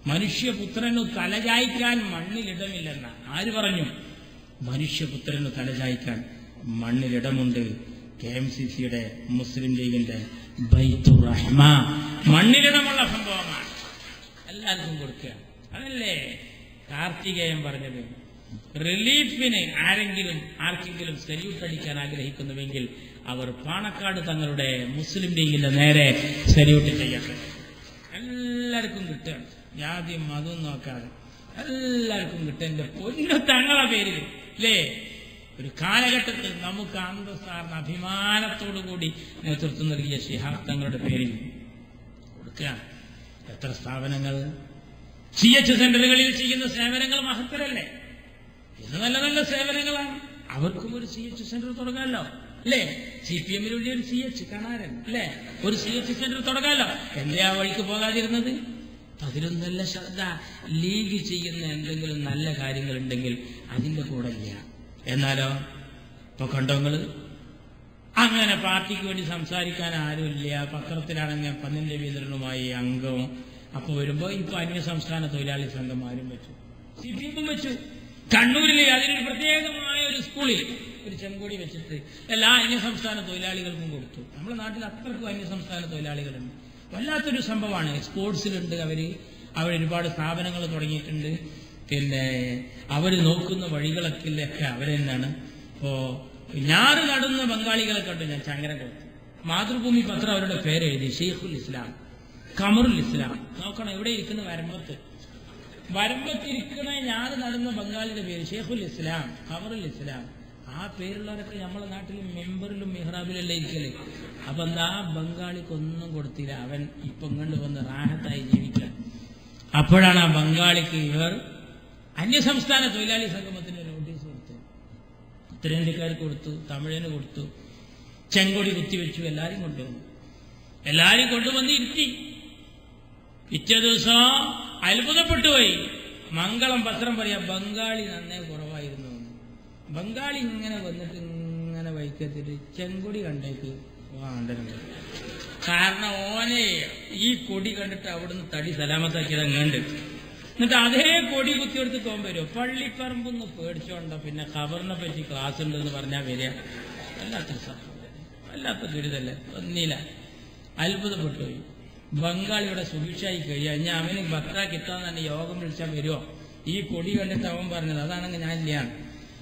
മനുഷ്യപുത്രനു തലചായ്ക്കാൻ മണ്ണിലിടമില്ലെന്ന ആര് പറഞ്ഞു? മനുഷ്യപുത്രനു തലചായ്ക്കാൻ മണ്ണിലിടമുണ്ട്. KMCCയുടെ മുസ്ലിം ലീഗിന്റെ ബൈത്തുർ റഹ്മ മണ്ണിലിടമുള്ള സംഭവമാണ്. എല്ലാവർക്കും കൊടുക്കുക. അതല്ലേ കാർത്തികേയൻ പറഞ്ഞത്? റിലീഫിന് ആർക്കെങ്കിലും സല്യൂട്ട് അടിക്കാൻ ആഗ്രഹിക്കുന്നുവെങ്കിൽ അവർ പാണക്കാട് തങ്ങളുടെ മുസ്ലിം ലീഗിന്റെ നേരെ സല്യൂട്ട് ചെയ്യട്ടെ. എല്ലാവർക്കും കിട്ടുകയാണ്, ജാതിയും മതവും നോക്കാതെ എല്ലാവർക്കും കിട്ടുക. എന്റെ പൊന്നു തങ്ങളെ പേരിൽ അല്ലേ? ഒരു കാലഘട്ടത്തിൽ നമുക്ക് അന്തസ്സാർന്ന അഭിമാനത്തോടുകൂടി നേതൃത്വം നൽകിയ ശിഹാബ് തങ്ങളുടെ പേരിൽ കൊടുക്കുകയാണ്. എത്ര സ്ഥാപനങ്ങൾ CH സെന്ററുകളിൽ ചെയ്യുന്ന സേവനങ്ങൾ മഹത്തരല്ലേ? ഇത് നല്ല നല്ല സേവനങ്ങളാണ്. അവർക്കും ഒരു CH സെന്റർ തുടങ്ങാമല്ലോ അല്ലേ? CPM-ൽ വലിയൊരു CH കാണാരൻ അല്ലേ? ഒരു CH സെന്റർ തുടങ്ങാമല്ലോ. എന്തേ ആ വഴിക്ക് പോകാതിരുന്നത്? അതിലും നല്ല ശ്രദ്ധ. ലീഗ് ചെയ്യുന്ന എന്തെങ്കിലും നല്ല കാര്യങ്ങളുണ്ടെങ്കിൽ അതിന്റെ കൂടെ ഇല്ല. എന്നാലോ ഇപ്പൊ കണ്ടോങ്ങള് അങ്ങനെ പാർട്ടിക്ക് വേണ്ടി സംസാരിക്കാൻ ആരുമില്ല. പത്രത്തിലാണെങ്കിൽ പന്നിൻ രവീന്ദ്രനുമായി അംഗവും അപ്പൊ വരുമ്പോ ഇപ്പൊ അന്യ സംസ്ഥാന തൊഴിലാളി സംഘമാരും വെച്ചു, CPM വെച്ചു. കണ്ണൂരിലെ അതിനൊരു പ്രത്യേകമായ ഒരു സ്കൂളിൽ ഒരു ചെങ്കൊടി വെച്ചിട്ട് എല്ലാ അന്യസംസ്ഥാന തൊഴിലാളികൾക്കും കൊടുത്തു. നമ്മുടെ നാട്ടിൽ അത്രക്കും അന്യസംസ്ഥാന തൊഴിലാളികളുണ്ട്. വല്ലാത്തൊരു സംഭവമാണ്. സ്പോർട്സിലുണ്ട്, അവരൊരുപാട് സ്ഥാപനങ്ങൾ തുടങ്ങിയിട്ടുണ്ട്. പിന്നെ അവർ നോക്കുന്ന വഴികളൊക്കെ അവരെന്നാണ്. ഇപ്പോ ഞാറ് നടുന്ന ബംഗാളികളെ കണ്ടു ഞാൻ ചങ്ങര കൊടുത്തു. മാതൃഭൂമി പത്രം അവരുടെ പേരെഴുതി ഷെയ്ഖുൽ ഇസ്ലാം, ഖമറുൽ ഇസ്ലാം. നോക്കണം എവിടെ ഇരിക്കുന്ന വരമ്പത്തിരിക്കണ ഞാറ് നടുന്ന ബംഗാളിയുടെ പേര് ഷെയ്ഖുൽ ഇസ്ലാം, ഖമറുൽ ഇസ്ലാം. ആ പേരുള്ളവരൊക്കെ നമ്മളെ നാട്ടിൽ മെമ്പറിലും മിഹ്റാബിലല്ലേ ഇരിക്കല്. അപ്പൊ എന്താ ബംഗാളിക്കൊന്നും കൊടുത്തില്ല. അവൻ ഇപ്പൊ ഇങ്ങോട്ട് വന്ന് റാഹത്തായി ജീവിക്കാൻ. അപ്പോഴാണ് ആ ബംഗാളിക്ക് ഇവർ അന്യസംസ്ഥാന തൊഴിലാളി സംഗമത്തിന് നോട്ടീസ് കൊടുത്തു. ഉത്തരേന്ത്യക്കാർക്ക് കൊടുത്തു, തമിഴിന് കൊടുത്തു, ചെങ്കൊടി കുത്തിവെച്ചു. എല്ലാരും കൊണ്ടുവന്ന് ഇരുത്തി. പിറ്റേ ദിവസം അത്ഭുതപ്പെട്ടുപോയി. മംഗളം പത്രം പറയാ ബംഗാളി നന്നേ കുറവായിരുന്നു. ബംഗാളി ഇങ്ങനെ വന്നിട്ട് ഇങ്ങനെ വൈക്കത്തിട്ട് ചെങ്കൊടി കണ്ടേക്ക് വാണ്ടരുണ്ട്. കാരണം ഓനെ ഈ കൊടി കണ്ടിട്ട് അവിടുന്ന് തടി സലാമത്താക്കിയത് അങ്ങണ്ട്. എന്നിട്ട് അതേ കൊടി കുത്തിയെടുത്ത് തോമ്പരോ പള്ളിപ്പറമ്പൊന്ന് പേടിച്ചോണ്ട പിന്നെ ഖബറിനെ പറ്റി ക്ലാസ് ഉണ്ടെന്ന് പറഞ്ഞാൽ വരിക. വല്ലാത്ത ദുരിതല്ലേ? ഒന്നില്ല. അത്ഭുതപ്പെട്ടുപോയി. ബംഗാളിയുടെ സുഭിക്ഷായി കഴിയാ. ഞാൻ അവന് ഭക്ത കിട്ടാൻ തന്നെ യോഗം വിളിച്ചാൽ വരുമോ? ഈ കൊടി കണ്ടിട്ട് അവൻ പറഞ്ഞത് അതാണെങ്കിൽ ഞാൻ ഇല്ല,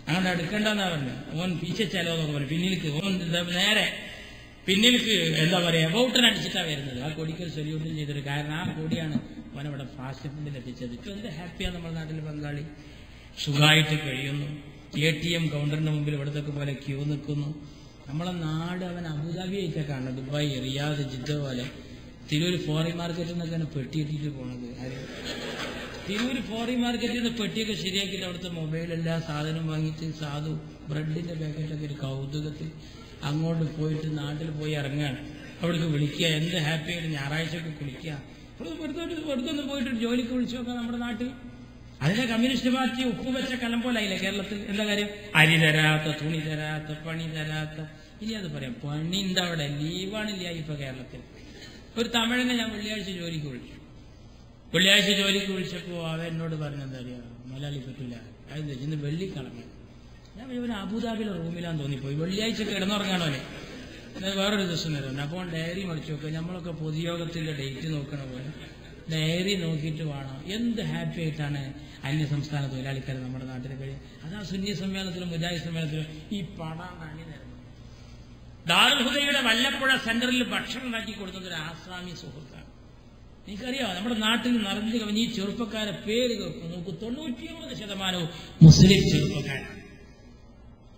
അങ്ങനെ എടുക്കണ്ടെന്നാ പറഞ്ഞത്. ഓൻ പീച്ചലോ എന്നൊക്കെ പറഞ്ഞു. പിന്നിലേക്ക് ഓൻ നേരെ പിന്നിലേക്ക് എന്താ പറയാ വോട്ടനടിച്ചിട്ടാ വരുന്നത്. ആ കൊടിക്ക് സല്യൂട്ടും ചെയ്തിട്ട്. കാരണം ആ കൊടിയാണ് ഓനവിടെ ഫാസ്റ്റ് ഫുഡിൽ എത്തിച്ചത്. ഇപ്പൊ എന്ത് ഹാപ്പിയാണ് നമ്മുടെ നാട്ടിൽ. ബംഗാളി സുഖമായിട്ട് കഴിയുന്നു. ATM കൗണ്ടറിന്റെ മുമ്പിൽ ഇവിടത്തൊക്കെ പോലെ ക്യൂ നിൽക്കുന്നു. നമ്മളെ നാട് അവൻ അബുദാബി ആയിട്ടാ കാണുന്നത്. ദുബായ്, റിയാദ്, ജിദ്ദ പോലെ. തിരൂര് ഫോറിൻ മാർക്കറ്റിൽ നിന്നൊക്കെയാണ് പെട്ടിയിട്ടിട്ട് പോണത്. തിരൂര് ഫോറിൻ മാർക്കറ്റിൽ നിന്ന് പെട്ടിയൊക്കെ ശരിയാക്കിയിട്ട് അവിടുത്തെ മൊബൈൽ എല്ലാ സാധനം വാങ്ങിയിട്ട് സാധു ബ്രെഡിന്റെ പാക്കറ്റൊക്കെ ഒരു കൗതുകത്തിൽ അങ്ങോട്ട് പോയിട്ട് നാട്ടിൽ പോയി ഇറങ്ങാണ്. അവിടേക്ക് വിളിക്കുക. എന്ത് ഹാപ്പിയായിട്ട് ഞായറാഴ്ചയൊക്കെ കുളിക്കുക. വെറുതെ പോയിട്ട് ജോലിക്ക് വിളിച്ചു നോക്കാം നമ്മുടെ നാട്ടിൽ. അതിന്റെ കമ്മ്യൂണിസ്റ്റ് പാർട്ടി ഉപ്പുവെച്ച കലം പോലായില്ലേ കേരളത്തിൽ? എന്താ കാര്യം? അരി തരാത്ത, തുണി തരാത്ത, പണി തരാത്ത. ഇനി അത് പറയാം, പണിന്റെ അവിടെ ലീവാണില്ല ഇപ്പൊ കേരളത്തിൽ. ഒരു തമിഴനെ ഞാൻ വെള്ളിയാഴ്ച ജോലിക്ക് വിളിച്ചപ്പോ അവൻ എന്നോട് പറഞ്ഞെന്താ അറിയാം, മലയാളി പറ്റൂല, അത് ഇന്ന് വെള്ളിക്കിളങ്ങി. ഞാൻ ഇവന് അബുദാബിയിലെ റൂമിലാന്ന് തോന്നിപ്പോയി. വെള്ളിയാഴ്ച കിടന്നുറങ്ങാണോലെ, വേറൊരു ദിവസം നേരം. അപ്പോൾ ഡയറി മടിച്ചു നോക്കുക. നമ്മളൊക്കെ പൊതുയോഗത്തിന്റെ ഡേറ്റ് നോക്കണ പോലെ ഡയറി നോക്കിയിട്ട് വേണം. എന്ത് ഹാപ്പി ആയിട്ടാണ് അന്യസംസ്ഥാന തൊഴിലാളിക്കാർ നമ്മുടെ നാട്ടിൽ കഴിയും. അതാ സുന്നി സമ്മേളനത്തിലും മുജാഹിദ് സമ്മേളനത്തിലും ഈ പടാണി നേരം. ദാറുൽ ഹുദയുടെ വല്ലപ്പുഴ സെന്ററിൽ ഭക്ഷണം ഉണ്ടാക്കി കൊടുത്തത് ഒരു ആസാമി സുഹൃത്താണ്. എനിക്കറിയാം, നമ്മുടെ നാട്ടിൽ നിറഞ്ഞു കവിഞ്ഞ് ഈ ചെറുപ്പക്കാരെ പേര് കേൾക്കും. നോക്കൂ, 99% മുസ്ലിം ചെറുപ്പക്കാരാണ്.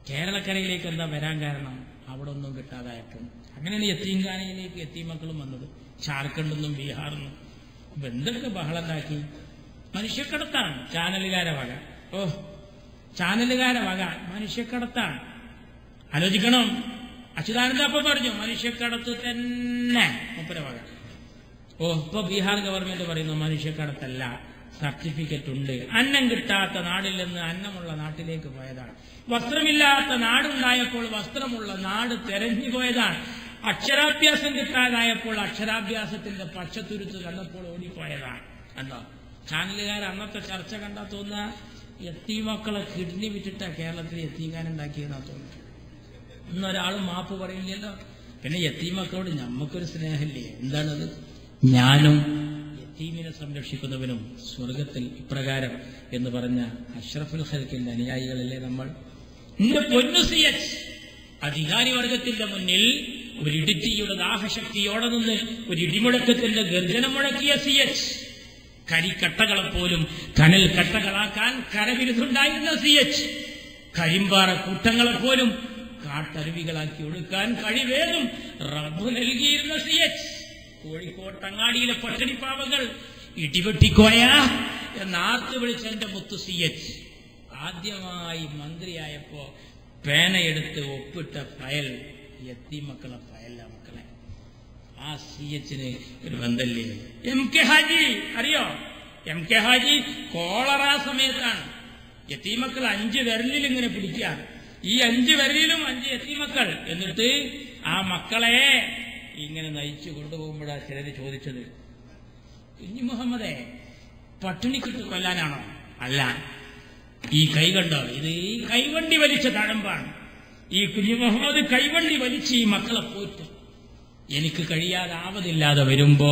കേരളക്കരയിലേക്ക് എന്താ വരാൻ കാരണം? അവിടെ ഒന്നും കിട്ടാതായപ്പോൾ. അങ്ങനെയാണ് യത്തീംഖാനയിലേക്ക് യത്തീമക്കളും വന്നത്. ജാർഖണ്ഡിൽ നിന്നും ബീഹാറിൽ നിന്നും. അപ്പൊ എന്തൊക്കെ ബഹളം ഉണ്ടാക്കി. മനുഷ്യക്കടത്താണ് ചാനലുകാരെ വക. ചാനലുകാരെ വക മനുഷ്യക്കടത്താണ്. ആലോചിക്കണം. അച്യുതാനന്ദ അപ്പൊ പറഞ്ഞു മനുഷ്യക്കടത്ത് തന്നെ മുപ്പര വക. ഇപ്പൊ ബീഹാർ ഗവൺമെന്റ് പറയുന്നു മനുഷ്യക്കടത്തല്ല, സർട്ടിഫിക്കറ്റ് ഉണ്ട്. അന്നം കിട്ടാത്ത നാടിൽ നിന്ന് അന്നമുള്ള നാട്ടിലേക്ക് പോയതാണ്. വസ്ത്രമില്ലാത്ത നാടുണ്ടായപ്പോൾ വസ്ത്രമുള്ള നാട് തെരഞ്ഞു പോയതാണ്. അക്ഷരാഭ്യാസം കിട്ടാതായപ്പോൾ അക്ഷരാഭ്യാസത്തിന്റെ പക്ഷത്തുരുത്ത് കണ്ടപ്പോൾ ഓടിപ്പോയതാണ്. എന്താ ചാനലുകാർ അന്നത്തെ ചർച്ച കണ്ടാൽ തോന്നുക യത്തീമക്കളെ കിഡ്നി വിറ്റിട്ടാ കേരളത്തിൽ യത്തീംഖാനുണ്ടാക്കിയെന്നാ തോന്നുന്നു. ഇന്നൊരാളും മാപ്പ് പറയില്ലല്ലോ. പിന്നെ യത്തീമക്കളോട് ഞമ്മക്കൊരു സ്നേഹമില്ലേ? എന്താണത്? ഞാനും യത്തീമിനെ സംരക്ഷിക്കുന്നവനും സ്വർഗത്തിൽ ഇപ്രകാരം എന്ന് പറഞ്ഞ അഷ്റഫുൽ ഖൽക്കിന്റെ അനുയായികളല്ലേ നമ്മൾ? എന്റെ പൊന്നു CH, അധികാരി വർഗത്തിന്റെ മുന്നിൽ ഒരു ഇടിറ്റിയുടെ ദാഹശക്തിയോടെ നിന്ന് ഒരു ഇടിമുഴക്കത്തിന്റെ ഗർജനം മുഴക്കിയ CH, കരിക്കട്ടകളെപ്പോലും കനൽ കട്ടകളാക്കാൻ കരവിരുതുണ്ടായിരുന്ന CH, കരിമ്പാറ കൂട്ടങ്ങളെപ്പോലും കാട്ടരുവികളാക്കി ഒടുക്കാൻ കഴിവേതും റബ്ബ് നൽകിയിരുന്ന CH, കോഴിക്കോട്ടങ്ങാടിയിലെ പട്ടിണിപ്പാവങ്ങൾ ഇടിവെട്ടിക്കോയ എന്നാർത്ത് വിളിച്ച എന്റെ മുത്തു CH ആദ്യമായി മന്ത്രിയായപ്പോ പേനയെടുത്ത് ഒപ്പിട്ട ഫയൽ യത്തീമക്കളെ ഫയലാ മക്കളെ. ആ CHന് ഒരു ബന്ധല്ലേ? MK ഹാജി അറിയോ? MK ഹാജി കോളറ സമയത്താണ് യത്തീമക്കൾ 5 വിരലിൽ ഇങ്ങനെ പിടിക്കുക. ഈ 5 വിരലിലും 5 യത്തീമക്കൾ. എന്നിട്ട് ആ മക്കളെ ഇങ്ങനെ നയിച്ചു കൊണ്ടുപോകുമ്പോഴാണ് ചിലര് ചോദിച്ചത്, കുഞ്ഞു മുഹമ്മദേ പട്ടിണിക്കിട്ട് കൊല്ലാനാണോ? അല്ല, ഈ കൈ കണ്ടോ, ഇത് ഈ കൈവണ്ടി വലിച്ച തഴമ്പാണ്. ഈ കുഞ്ഞു മുഹമ്മദ് കൈവണ്ടി വലിച്ച് ഈ മക്കളെ പോറ്റും. എനിക്ക് കഴിയാതാവതില്ലാതെ വരുമ്പോ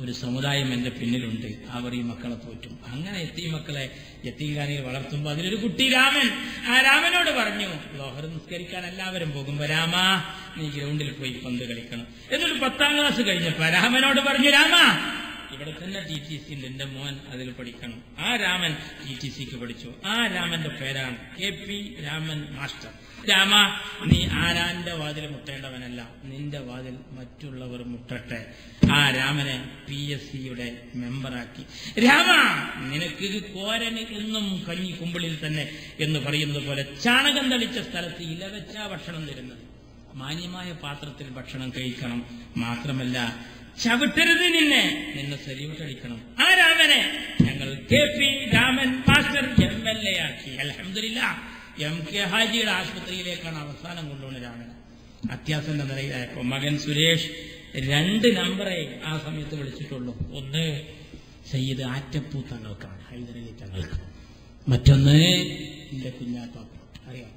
ഒരു സമുദായം എന്റെ പിന്നിലുണ്ട്, അവർ ഈ മക്കളെ പോറ്റും. അങ്ങനെ യത്തീമക്കളെ യത്തീംഖാനയിൽ വളർത്തുമ്പോ അതിലൊരു കുട്ടി രാമൻ, ആ രാമനോട് പറഞ്ഞു, ലോഹർ നിസ്കരിക്കാൻ എല്ലാവരും പോകുമ്പോ രാമ നീ ഗ്രൗണ്ടിൽ പോയി പന്ത് കളിക്കണം. എന്നിട്ട് 10ാം ക്ലാസ് കഴിഞ്ഞപ്പോ രാമനോട് പറഞ്ഞു, രാമ ഇവിടെ തന്നെ TTC എന്റെ മോൻ അതിൽ പഠിക്കണം. ആ രാമൻ TTCക്ക് പഠിച്ചു. ആ രാമന്റെ പേരാണ് KP രാമൻ മാസ്റ്റർ. രാമ നീ ആരാന്റെ വാതിൽ മുട്ടേണ്ടവനല്ല, നിന്റെ വാതിൽ മറ്റുള്ളവർ മുട്ടട്ടെ. ആ രാമനെ PSCയുടെ മെമ്പറാക്കി. രാമ നിനക്ക് കോരന് എന്നും കഞ്ഞി കുമ്പിളിൽ തന്നെ എന്ന് പറയുന്നത് പോലെ ചാണകം തളിച്ച സ്ഥലത്ത് ഇല വെച്ചാ ഭക്ഷണം തരുന്നത്. മാന്യമായ പാത്രത്തിൽ ഭക്ഷണം കഴിക്കണം. മാത്രമല്ല ചവിട്ടരുത്, നിന്നെ സരിവിട്ടടിക്കണം. ആ രാമനെ ഞങ്ങൾ KP രാമൻ മാസ്റ്റർ MLA ആക്കി. അൽഹംദുലില്ലാഹ് MK ഹാജിയുടെ ആശുപത്രിയിലേക്കാണ് അവസാനം കൊണ്ടുപോകുന്ന രാമനെ. അത്യാസന്ന നിലയിലായപ്പോ മകൻ സുരേഷ് 2 നമ്പറെ ആ സമയത്ത് വിളിച്ചിട്ടുള്ളൂ. ഒന്ന് സയ്യിദ് ആറ്റപ്പൂ തങ്ങൾക്കാണ്, ഹൈദരലി തങ്ങൾക്ക്. മറ്റൊന്ന് എന്റെ കുഞ്ഞാപ്പാപ്പ, അറിയാം.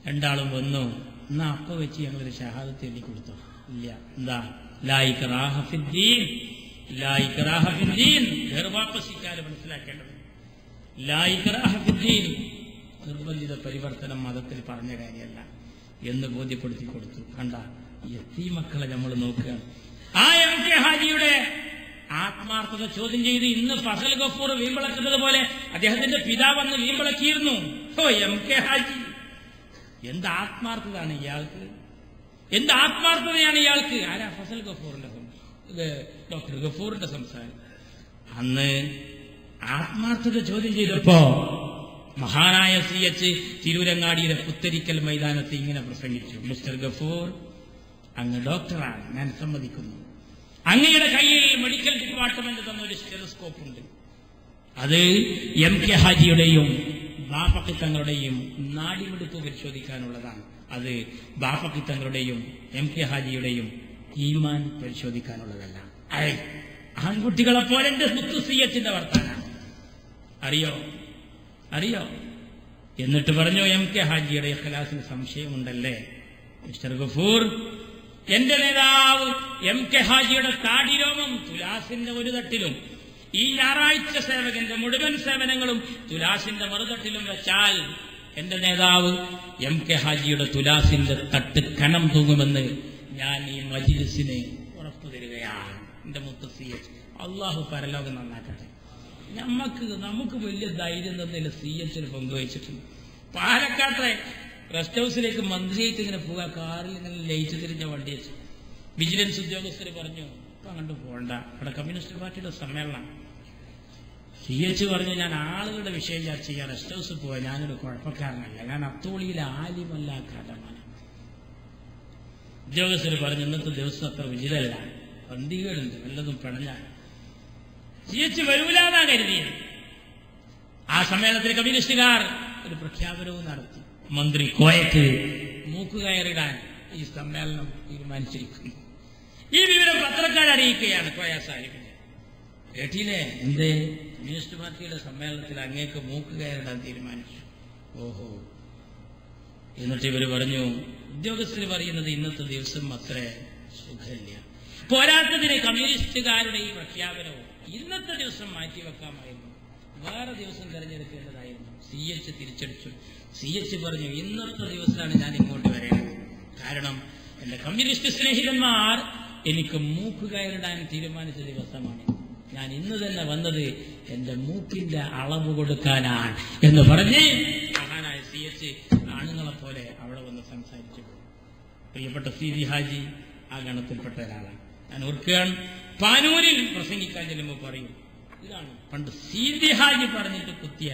രണ്ടാളും വന്നു. എന്നാ അപ്പ വെച്ച് ഞങ്ങളൊരു ഷഹാദത്ത് എഴുതി കൊടുത്തു. ഇല്ല, എന്താ ലാ ഇക്റാഹ ഫിദ്ദീൻ, ലാ ഇക്റാഹ ഫിദ്ദീൻ. ഗർവാപ്പസിക്കാര് മനസ്സിലാക്കേണ്ടത് ലാ ഇക്റാഹ ഫിദ്ദീൻ, നിർബന്ധിത പരിവർത്തനം മതത്തിൽ പറഞ്ഞ കാര്യമല്ല എന്ന് ബോധ്യപ്പെടുത്തി കൊടുത്തു. കണ്ട യത്തീമക്കളെ നമ്മൾ നോക്കുകയാണ്. ആ MK ഹാജിയുടെ ആത്മാർത്ഥത ചോദ്യം ചെയ്ത് ഇന്ന് ഫസൽ ഗഫൂർ വീമ്പിളക്കുന്നത് പോലെ അദ്ദേഹത്തിന്റെ പിതാവ് അന്ന് വീമ്പിളക്കിയിരുന്നു. ഓ MK ഹാജി, എന്ത് ആത്മാർത്ഥതയാണ് ഇയാൾക്ക്, എന്ത് ആത്മാർത്ഥതയാണ് ഇയാൾക്ക്. ആരാ? ഫസൽ ഗഫൂറിന്റെ, ഡോക്ടർ ഗഫൂറിന്റെ സംസാരം. അന്ന് ആത്മാർത്ഥത ചോദ്യം ചെയ്തപ്പോ മഹാനായ CH തിരൂരങ്ങാടിയുടെ പുത്തരിക്കൽ മൈതാനത്ത് ഇങ്ങനെ പ്രസംഗിച്ചു. മിസ്റ്റർ ഗഫൂർ, അങ്ങ് ഡോക്ടറാണ്, ഞാൻ സമ്മതിക്കുന്നു. അങ്ങയുടെ കയ്യിൽ മെഡിക്കൽ ഡിപ്പാർട്ട്മെന്റ് തന്നൊരു സ്റ്റെതസ്കോപ്പ് ഉണ്ട്. അത് MK ഹാജിയുടെയും ബാപ്പക്കിത്തങ്ങളുടെയും നാടിമിടിപ്പ് പരിശോധിക്കാനുള്ളതാണ്. അത് ബാപ്പക്കിത്തങ്ങളുടെയും MK ഹാജിയുടെയും ഈമാൻ പരിശോധിക്കാനുള്ളതല്ല. ആൺകുട്ടികളെ പോലെ എന്റെ മുത്തു CHന്റെ വർത്താനാണ്. അറിയോ? എന്നിട്ട് പറഞ്ഞു, MK ഹാജിയുടെ ഇഖ്ലാസിന് സംശയമുണ്ടല്ലേ മിസ്റ്റർ ഗഫൂർ? എന്റെ നേതാവ് MK ഹാജിയുടെ താടിരോമം തുലാസിന്റെ ഒരു തട്ടിലും ഈ ഞായറാഴ്ച സേവകന്റെ മുഴുവൻ സേവനങ്ങളും തുലാസിന്റെ മറുതട്ടിലും വെച്ചാൽ എന്റെ നേതാവ് MK ഹാജിയുടെ തുലാസിന്റെ തട്ട് കനം തൂങ്ങുമെന്ന് ഞാൻ ഈ മജ്ലിസിന് ഉറപ്പു തരികയാണ്. എന്റെ മുത്ത് CH, അള്ളാഹു പരലോകം നന്നാക്കട്ടെ. നമുക്ക് വലിയ ധൈര്യം തന്നില്ല. CHന് പങ്കുവച്ചിട്ടുണ്ട്. പാലക്കാട്ടെ റെസ്റ്റ് ഹൗസിലേക്ക് മന്ത്രിയായിട്ട് ഇങ്ങനെ പോകാൻ കാറിൽ ഇങ്ങനെ ലയിച്ചു തിരിഞ്ഞ വണ്ടി വെച്ചു. വിജിലൻസ് ഉദ്യോഗസ്ഥർ പറഞ്ഞു, ഇപ്പൊ അങ്ങോട്ട് പോകണ്ട, ഇവിടെ കമ്മ്യൂണിസ്റ്റ് പാർട്ടിയുടെ സമ്മേളനം. CH പറഞ്ഞു, ഞാൻ ആളുകളുടെ വിഷയം ചർച്ച ചെയ്യാൻ റെസ്റ്റ് ഹൗസിൽ പോവാ, ഞാനൊരു കുഴപ്പക്കാരനല്ല, ഞാൻ അത്തോളിയിലെ ആലിമല്ല കടമാണ്. ഉദ്യോഗസ്ഥർ പറഞ്ഞു, ഇന്നത്തെ ദിവസം അത്ര വിജിലല്ല, പന്തികളുണ്ട്, വല്ലതും പിണഞ്ഞ. CH വരൂലാന്നാ കരുതിയത്. ആ സമ്മേളനത്തിൽ കമ്മ്യൂണിസ്റ്റുകാർ ഒരു പ്രഖ്യാപനവും നടത്തി. മന്ത്രി കോയക്ക് മൂക്കുകയറിടാൻ ഈ സമ്മേളനം തീരുമാനിച്ചിരിക്കുന്നു. ഈ വിവരം പത്രക്കാർ അറിയിക്കുകയാണ്. കോയ സാഹിബിനെ കേട്ടില്ലേ? എന്തേ? കമ്മ്യൂണിസ്റ്റ് പാർട്ടിയുടെ സമ്മേളനത്തിൽ അങ്ങേക്ക് മൂക്ക് കയറിടാൻ തീരുമാനിച്ചു. ഓഹോ. എന്നിട്ട് ഇവർ പറഞ്ഞു, ഉദ്യോഗസ്ഥർ പറയുന്നത് ഇന്നത്തെ ദിവസം അത്ര സുഖമില്ല. പോരാത്തതിന് കമ്മ്യൂണിസ്റ്റുകാരുടെ ഈ പ്രഖ്യാപനവും ഇന്നത്തെ ദിവസം മാറ്റിവെക്കാമായിരുന്നു, വേറെ ദിവസം തെരഞ്ഞെടുക്കേണ്ടതായിരുന്നു. CH തിരിച്ചടിച്ചു. CH പറഞ്ഞു, ഇന്നത്തെ ദിവസമാണ് ഞാൻ ഇങ്ങോട്ട് വരേണ്ടത്. കാരണം എന്റെ കമ്മ്യൂണിസ്റ്റ് സ്നേഹിതന്മാർ എനിക്ക് മൂക്ക് കയറിടാൻ തീരുമാനിച്ച ദിവസമാണ്. ഞാൻ ഇന്ന് തന്നെ വന്നത് എന്റെ മൂക്കിന്റെ അളവ് കൊടുക്കാനാണ് എന്ന് പറഞ്ഞ് മഹാനായ CH ആണുങ്ങളെ പോലെ അവിടെ വന്ന് സംസാരിച്ചു. പ്രിയപ്പെട്ട സീതി ഹാജി ആ ഗണത്തിൽപ്പെട്ട ഒരാളാണ്. ഞാൻ ഓർക്കുകയാണ്, പാനൂരിൽ പ്രസംഗിക്കാൻ ചെല്ലുമ്പോൾ പറയും, ഇതാണ് പണ്ട് സീതി ഹാജി പറഞ്ഞിട്ട് കുത്തിയ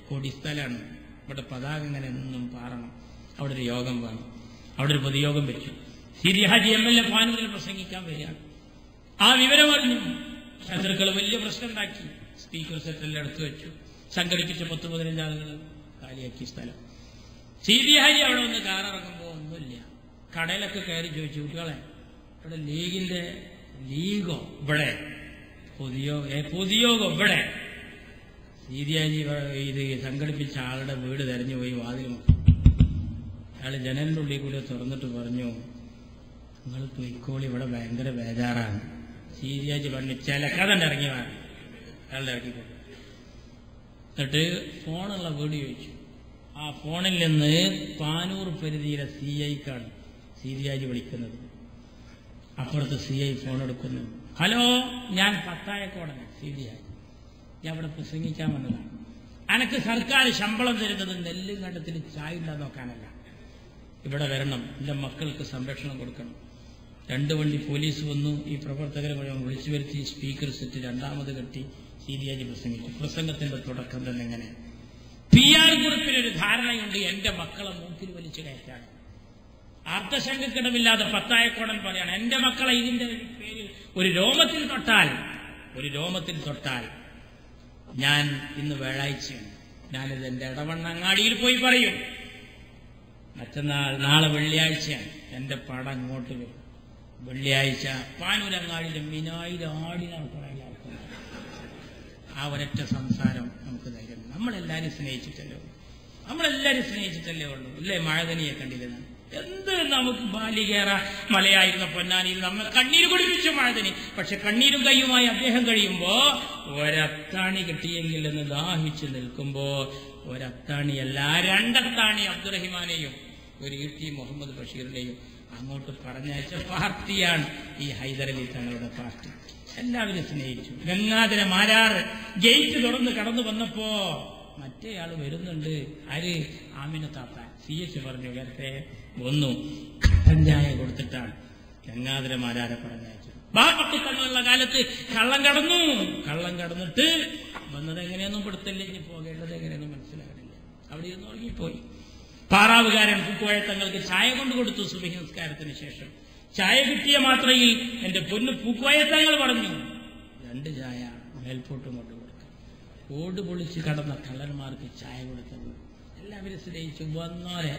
കൊടിസ്ഥലാണ്. ഇവിടെ പതാക ഇങ്ങനെ എന്നും പാറണം, അവിടെ ഒരു യോഗം വേണം. അവിടെ ഒരു പൊതുയോഗം വെച്ചു. സീതി ഹാജി MLA പാനൂരിൽ പ്രസംഗിക്കാൻ വരികയാണ്. ആ വിവരം അറിഞ്ഞു. ശത്രുക്കൾ വലിയ പ്രശ്നം ഉണ്ടാക്കി. സ്പീക്കർ സെറ്റെല്ലാം എടുത്തു വെച്ചു. സംഘടിപ്പിച്ച 10-15 ആളുകൾ കാലിയാക്കി സ്ഥലം. സീതി ഹാജി അവിടെ വന്ന് കാറിറങ്ങുമ്പോൾ ഒന്നുമില്ല. കടയിലൊക്കെ കയറി ചോദിച്ചു, കുട്ടികളെ ഇവിടെ ലീഗോ ഇവിടെ പൊതുയോഗം ഇവിടെ? സീതി ഹാജി ഇത് സംഘടിപ്പിച്ച ആളുടെ വീട് തെരഞ്ഞു പോയി വാതിൽ മുട്ടി. അയാൾ ജനലിന്റെ ഉള്ളിൽ കൂടെ തുറന്നിട്ട് പറഞ്ഞു, നിങ്ങൾ പൊയ്ക്കോളി, ഇവിടെ ഭയങ്കര ബേജാറാണ്. സീതി ഹാജി പറഞ്ഞു, ചിലക്കതന്നെ ഇറങ്ങിയതാണ്. അയാളുടെ ഇറങ്ങിക്കോ. എന്നിട്ട് ഫോണുള്ള വീട് ചോദിച്ചു. ആ ഫോണിൽ നിന്ന് പാനൂർ പരിധിയിലെ CIക്കാണ് സീതി ഹാജി വിളിക്കുന്നത്. അപ്പുറത്ത് CI ഫോൺ എടുക്കുന്നു. ഹലോ, ഞാൻ പത്തായക്കോടനാണ് സീതി ഹാജി. ഞാൻ ഇവിടെ പ്രസംഗിക്കാൻ വന്നതാണ്. അനക്ക് സർക്കാർ ശമ്പളം തരുന്നത് നെല്ലും കണ്ടത്തിൽ ചായ ഉണ്ടാ നോക്കാനല്ല. ഇവിടെ വരണം, എന്റെ മക്കൾക്ക് സംരക്ഷണം കൊടുക്കണം. 2 വണ്ടി പോലീസ് വന്നു. ഈ പ്രവർത്തകരെ മുഴുവൻ വിളിച്ചു വരുത്തി സ്പീക്കർ സെറ്റ് രണ്ടാമത് കെട്ടി സീതി ഹാജി പ്രസംഗിച്ചു. പ്രസംഗത്തിന്റെ തുടക്കം തന്നെ എങ്ങനെ? PR ഗ്രൂപ്പിനൊരു ധാരണയുണ്ട്, എന്റെ മക്കളെ മൂക്കിൽ വലിച്ചു കയറ്റാണ്. അർദ്ധശങ്കക്കിടമില്ലാതെ പത്തായക്കോടൻ പറയാണ്, എന്റെ മക്കളെ ഇതിന്റെ പേരിൽ ഒരു രോമത്തിൽ തൊട്ടാൽ ഞാൻ ഇന്ന് വ്യാഴാഴ്ചയാണ്, ഞാനിത് എന്റെ ഇടവണ്ണങ്ങാടിയിൽ പോയി പറയും. നാളെ വെള്ളിയാഴ്ചയാണ്, എന്റെ പടം അങ്ങോട്ട് വരും. വെള്ളിയാഴ്ച പാനൂരങ്ങാടിയിലെ മിനായിൽ ആടി നടക്കുന്ന ആ ഒരൊറ്റ സംസാരം നമുക്ക് ധൈര്യം. നമ്മളെല്ലാരും സ്നേഹിച്ചിട്ടല്ലേ ഉള്ളൂ. ഇല്ലേ? മഴതനിയെ കണ്ടില്ലേ? എന്ത് നമുക്ക് ബാലികേറ മലയായിരുന്ന പൊന്നാനിയിൽ നമ്മൾ കണ്ണീര് കുടിപ്പിച്ചു മഴതനി. പക്ഷെ കണ്ണീരും കയ്യുമായി അദ്ദേഹം കഴിയുമ്പോ ഒരത്താണി കിട്ടിയെങ്കിൽ എന്ന് ദാഹിച്ചു നിൽക്കുമ്പോ ഒരത്താണിയല്ല 2 അത്താണി അബ്ദുറഹിമാനെയും ഒരു ET മുഹമ്മദ് ബഷീറിനെയും അങ്ങോട്ട് പറഞ്ഞയച്ച പാർട്ടിയാണ് ഈ ഹൈദരലി തങ്ങളുടെ പാർട്ടി. എല്ലാവരും സ്നേഹിച്ചു. ഗംഗാധര മാരാർ ഗേറ്റ് തുറന്ന് കടന്നു വന്നപ്പോ മറ്റേയാള് വരുന്നുണ്ട്. ആര്? ആമിന താത്ത. CH പറഞ്ഞു, നേരത്തെ വന്നു കട്ടൻചായ കൊടുത്തിട്ടാണ് ഗംഗാധര മാരാരെ പറഞ്ഞയച്ചത്. ബാപ്പത്തി തങ്ങളുള്ള കാലത്ത് കള്ളം കടന്നിട്ട് വന്നത് എങ്ങനെയൊന്നും പെടുത്തല്ലേ, ഇനി പോകേണ്ടത് എങ്ങനെയൊന്നും മനസ്സിലാകണില്ല. അവിടെ ഇരുന്ന് ഉറങ്ങിപ്പോയി. പാറാവുകാരൻ പൂക്കോയ തങ്ങൾക്ക് ചായ കൊണ്ടു കൊടുത്തു. സുബഹി നിസ്കാരത്തിന് ശേഷം ചായ കിട്ടിയ മാത്രയിൽ എന്റെ പൊന്ന് പൂക്കോയ തങ്ങൾ പറഞ്ഞു, 2 ചായ മേൽപോട്ടും കൊണ്ട് കൊടുത്തു. ഓട് പൊളിച്ച് കടന്ന കള്ളന്മാർക്ക് ചായ കൊടുത്തത്. എല്ലാവരും സ്നേഹിച്ചു. വന്നോരെ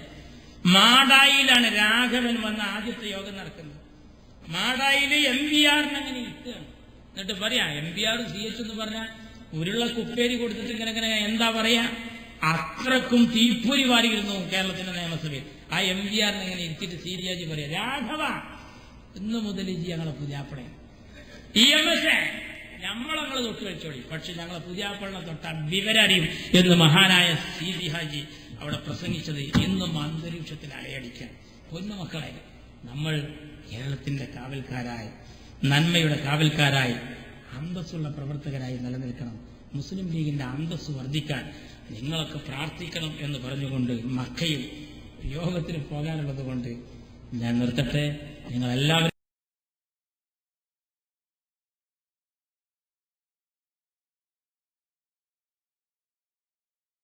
മാടായിലാണ് രാഘവൻ വന്ന ആദ്യത്തെ യോഗം നടക്കുന്നത്. മാടായില് MVR അങ്ങനെ ഇട്ടുകയാണ്. എന്നിട്ട് പറയാ, MVR CH എന്ന് പറഞ്ഞാൽ ഉരുള കുപ്പേരി കൊടുത്തിട്ട് ഇങ്ങനെ എന്താ പറയാ, അത്രക്കും തീപ്പൊരി വാരിയിരുന്നു കേരളത്തിന്റെ നിയമസഭയിൽ. ആ MVR ഇങ്ങനെ ഇരുത്തിയിട്ട് സീതി ഹാജി പറയാ, രാഘവ ഇന്ന് മുതൽ ഞങ്ങളെ പുതിയാപ്പളെ EMS ഞങ്ങളെ തൊട്ട് വെച്ചോളി, പക്ഷെ ഞങ്ങളെ പുതിയാപ്പളിനെ തൊട്ട വിവരറിയും എന്ന് മഹാനായ സീതി ഹാജി അവിടെ പ്രസംഗിച്ചത് ഇന്നും അന്തരീക്ഷത്തിൽ അലയടിക്കാൻ. പൊന്നുമക്കളെ, നമ്മൾ കേരളത്തിന്റെ കാവൽക്കാരായി, നന്മയുടെ കാവൽക്കാരായി, അന്തസ്സുള്ള പ്രവർത്തകരായി നിലനിൽക്കണം. മുസ്ലിം ലീഗിന്റെ അന്തസ്സ് വർദ്ധിക്കാൻ നിങ്ങളൊക്കെ പ്രാർത്ഥിക്കണം എന്ന് പറഞ്ഞുകൊണ്ട് മക്കയിൽ യോഗത്തിന് പോകാനുള്ളത് കൊണ്ട് ഞാൻ നിർത്തട്ടെ. നിങ്ങളെല്ലാവരും